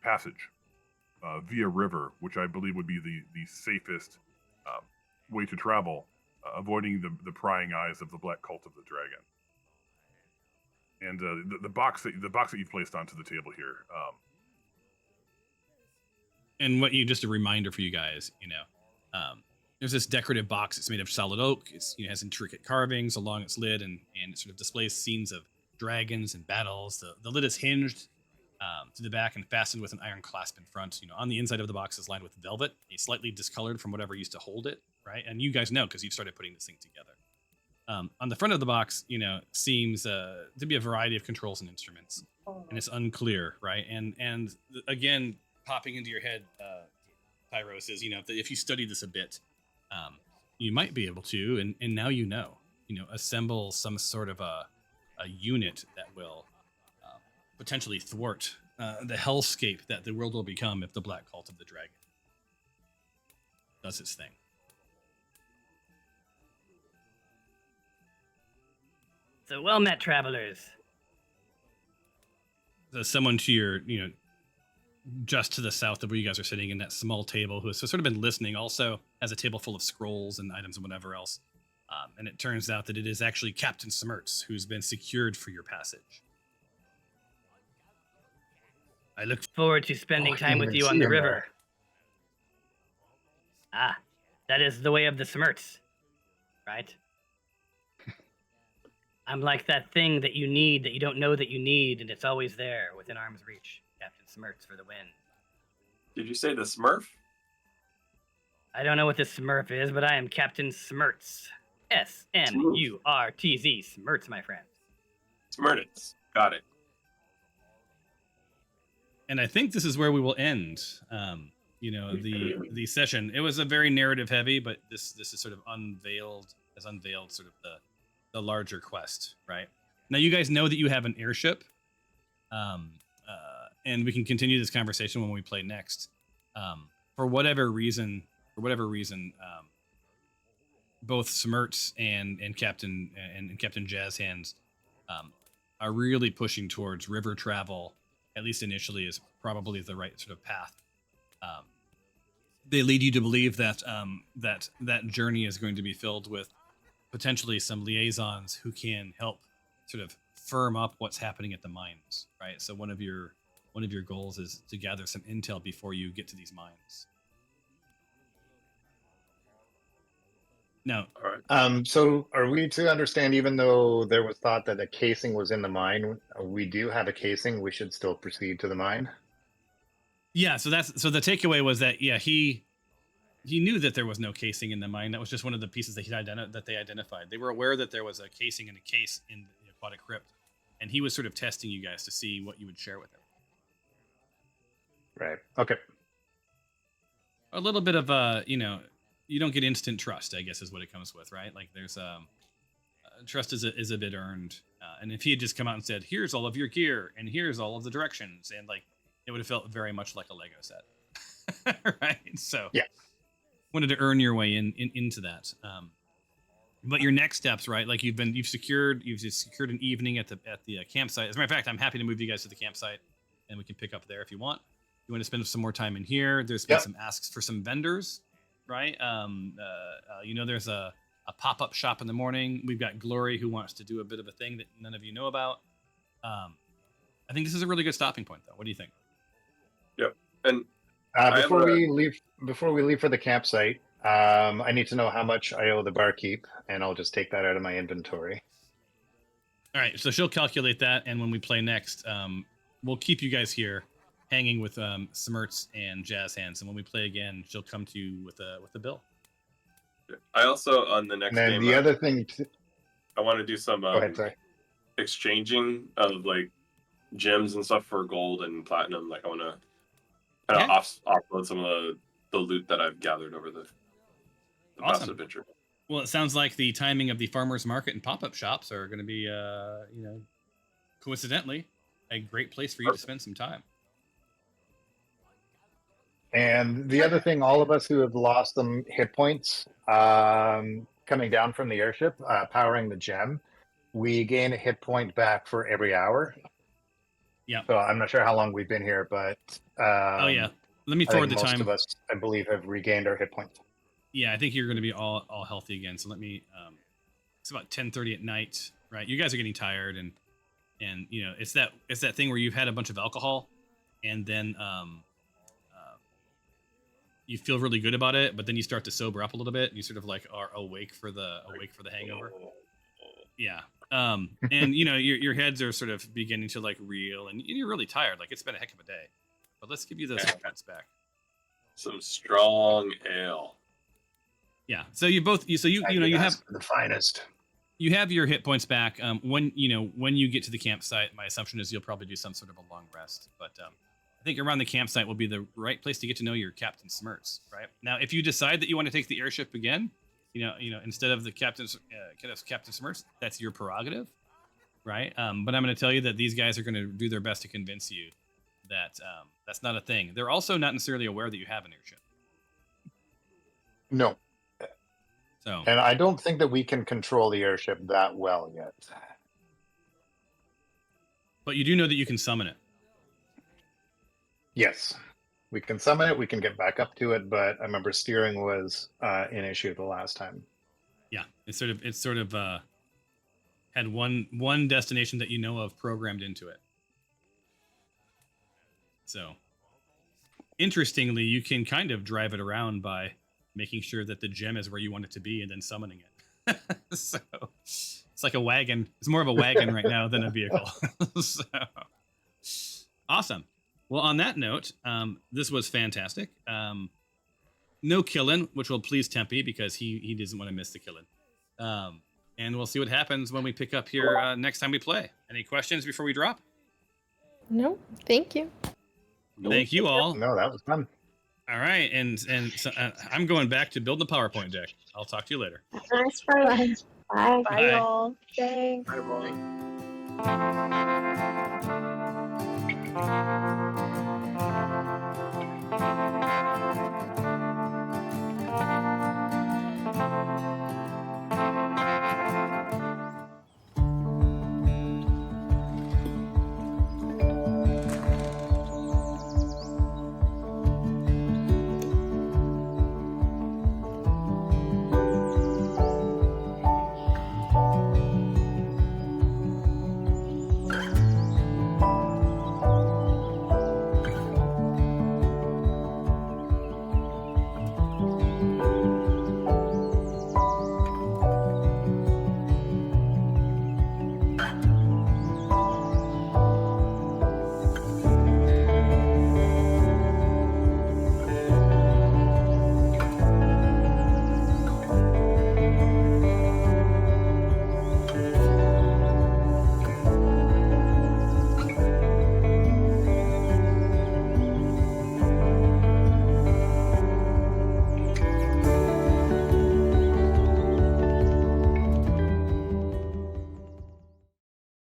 passage via river, which I believe would be the safest way to travel, avoiding the prying eyes of the black cult of the dragon. And the box that you've placed onto the table here. And just a reminder for you guys, there's this decorative box. It's made of solid oak. It has intricate carvings along its lid, and it sort of displays scenes of dragons and battles. The lid is hinged to the back and fastened with an iron clasp in front. On the inside of the box is lined with velvet, slightly discolored from whatever used to hold it, right? And you guys know because you've started putting this thing together. On the front of the box, seems to be a variety of controls and instruments, and it's unclear, right? And again, popping into your head, Tyros, is if you study this a bit, you might be able to, and now assemble some sort of a unit that will potentially thwart the hellscape that the world will become if the Black Cult of the Dragon does its thing. So well met, travelers. There's someone to your, just to the south of where you guys are sitting in that small table who has sort of been listening also has a table full of scrolls and items and whatever else. And it turns out that it is actually Captain Smirts who's been secured for your passage. I look Forward to spending time with you on the river. Ah, that is the way of the Smirts, right? I'm like that thing that you need that you don't know that you need, and it's always there within arm's reach. Captain Smirts for the win. Did you say the Smurf? I don't know what this Smurf is, but I am Captain Smirts. S-M-U-R-T-Z. Smirts, my friend. Smirtits. Got it. And I think this is where we will end. The session. It was a very narrative heavy, but this is sort of unveiled sort of the larger quest, right? Now you guys know that you have an airship, and we can continue this conversation when we play next. For whatever reason, both Smirts and Captain Jazz Hands are really pushing towards river travel. At least initially, is probably the right sort of path. They lead you to believe that that journey is going to be filled with potentially some liaisons who can help sort of firm up what's happening at the mines, right? So one of your goals is to gather some intel before you get to these mines. Now, all right. So are we to understand, even though there was thought that a casing was in the mine, we do have a casing, we should still proceed to the mine? Yeah, so the takeaway was that he knew that there was no casing in the mine. That was just one of the pieces that they identified. They were aware that there was a casing and a case in the aquatic crypt, and he was sort of testing you guys to see what you would share with him. Right. Okay. A little bit of you don't get instant trust, I guess, is what it comes with, right? Like there's trust is a bit earned, and if he had just come out and said, "Here's all of your gear and here's all of the directions," and like it would have felt very much like a Lego set, right? So yeah, wanted to earn your way into that. But your next steps, right? Like you've secured an evening at the campsite. As a matter of fact, I'm happy to move you guys to the campsite, and we can pick up there if you want. You want to spend some more time in here? There's been some asks for some vendors. Right. There's a pop-up shop in the morning. We've got Glory who wants to do a bit of a thing that none of you know about. I think this is a really good stopping point, though. What do you think? Yep. And before we leave for the campsite, I need to know how much I owe the barkeep, and I'll just take that out of my inventory. All right. So she'll calculate that, and when we play next, we'll keep you guys here hanging with Smirts and Jazz Hands, and when we play again, she'll come to you with a bill. I also on the next and then game. The other thing, I want to do some go ahead, sorry. Exchanging of like gems and stuff for gold and platinum. Like I want to kind of offload some of the loot that I've gathered over the past adventure. Well, it sounds like the timing of the farmers market and pop-up shops are going to be, coincidentally, a great place for you to spend some time. And the other thing, all of us who have lost some hit points coming down from the airship, powering the gem, we gain a hit point back for every hour. Yeah. So I'm not sure how long we've been here, but let me forward the time. Most of us, I believe, have regained our hit points. Yeah, I think you're going to be all healthy again. So let me. It's about 10:30 at night, right? You guys are getting tired, and it's that thing where you've had a bunch of alcohol, and then you feel really good about it, but then you start to sober up a little bit, and you sort of like are awake for the hangover. Yeah. And your heads are sort of beginning to like reel, and you're really tired. Like it's been a heck of a day, but let's give you those hit points back. Some strong ale. Yeah. So you have the finest. You have your hit points back. When you get to the campsite, my assumption is you'll probably do some sort of a long rest, but I think around the campsite will be the right place to get to know your Captain Smirts. Right now, if you decide that you want to take the airship again, instead of the Captain Smirts, that's your prerogative, right? But I'm going to tell you that these guys are going to do their best to convince you that that's not a thing. They're also not necessarily aware that you have an airship. No. So, And I don't think that we can control the airship that well yet. but you do know that you can summon it. Yes. We can summon it, we can get back up to it, but I remember steering was an issue the last time. Yeah, it's sort of had one destination that you know of programmed into it. So, interestingly, you can kind of drive it around by making sure that the gem is where you want it to be and then summoning it. So, it's like a wagon. It's more of a wagon right now than a vehicle. So, awesome. Well, on that note, this was fantastic. No killing, which will please Tempe because he doesn't want to miss the killing. And we'll see what happens when we pick up here next time we play. Any questions before we drop? No, thank you. Thank you all. No, that was fun. All right, and so, I'm going back to build the PowerPoint deck. I'll talk to you later. Nice fun. Bye. Bye. Y'all. Thanks.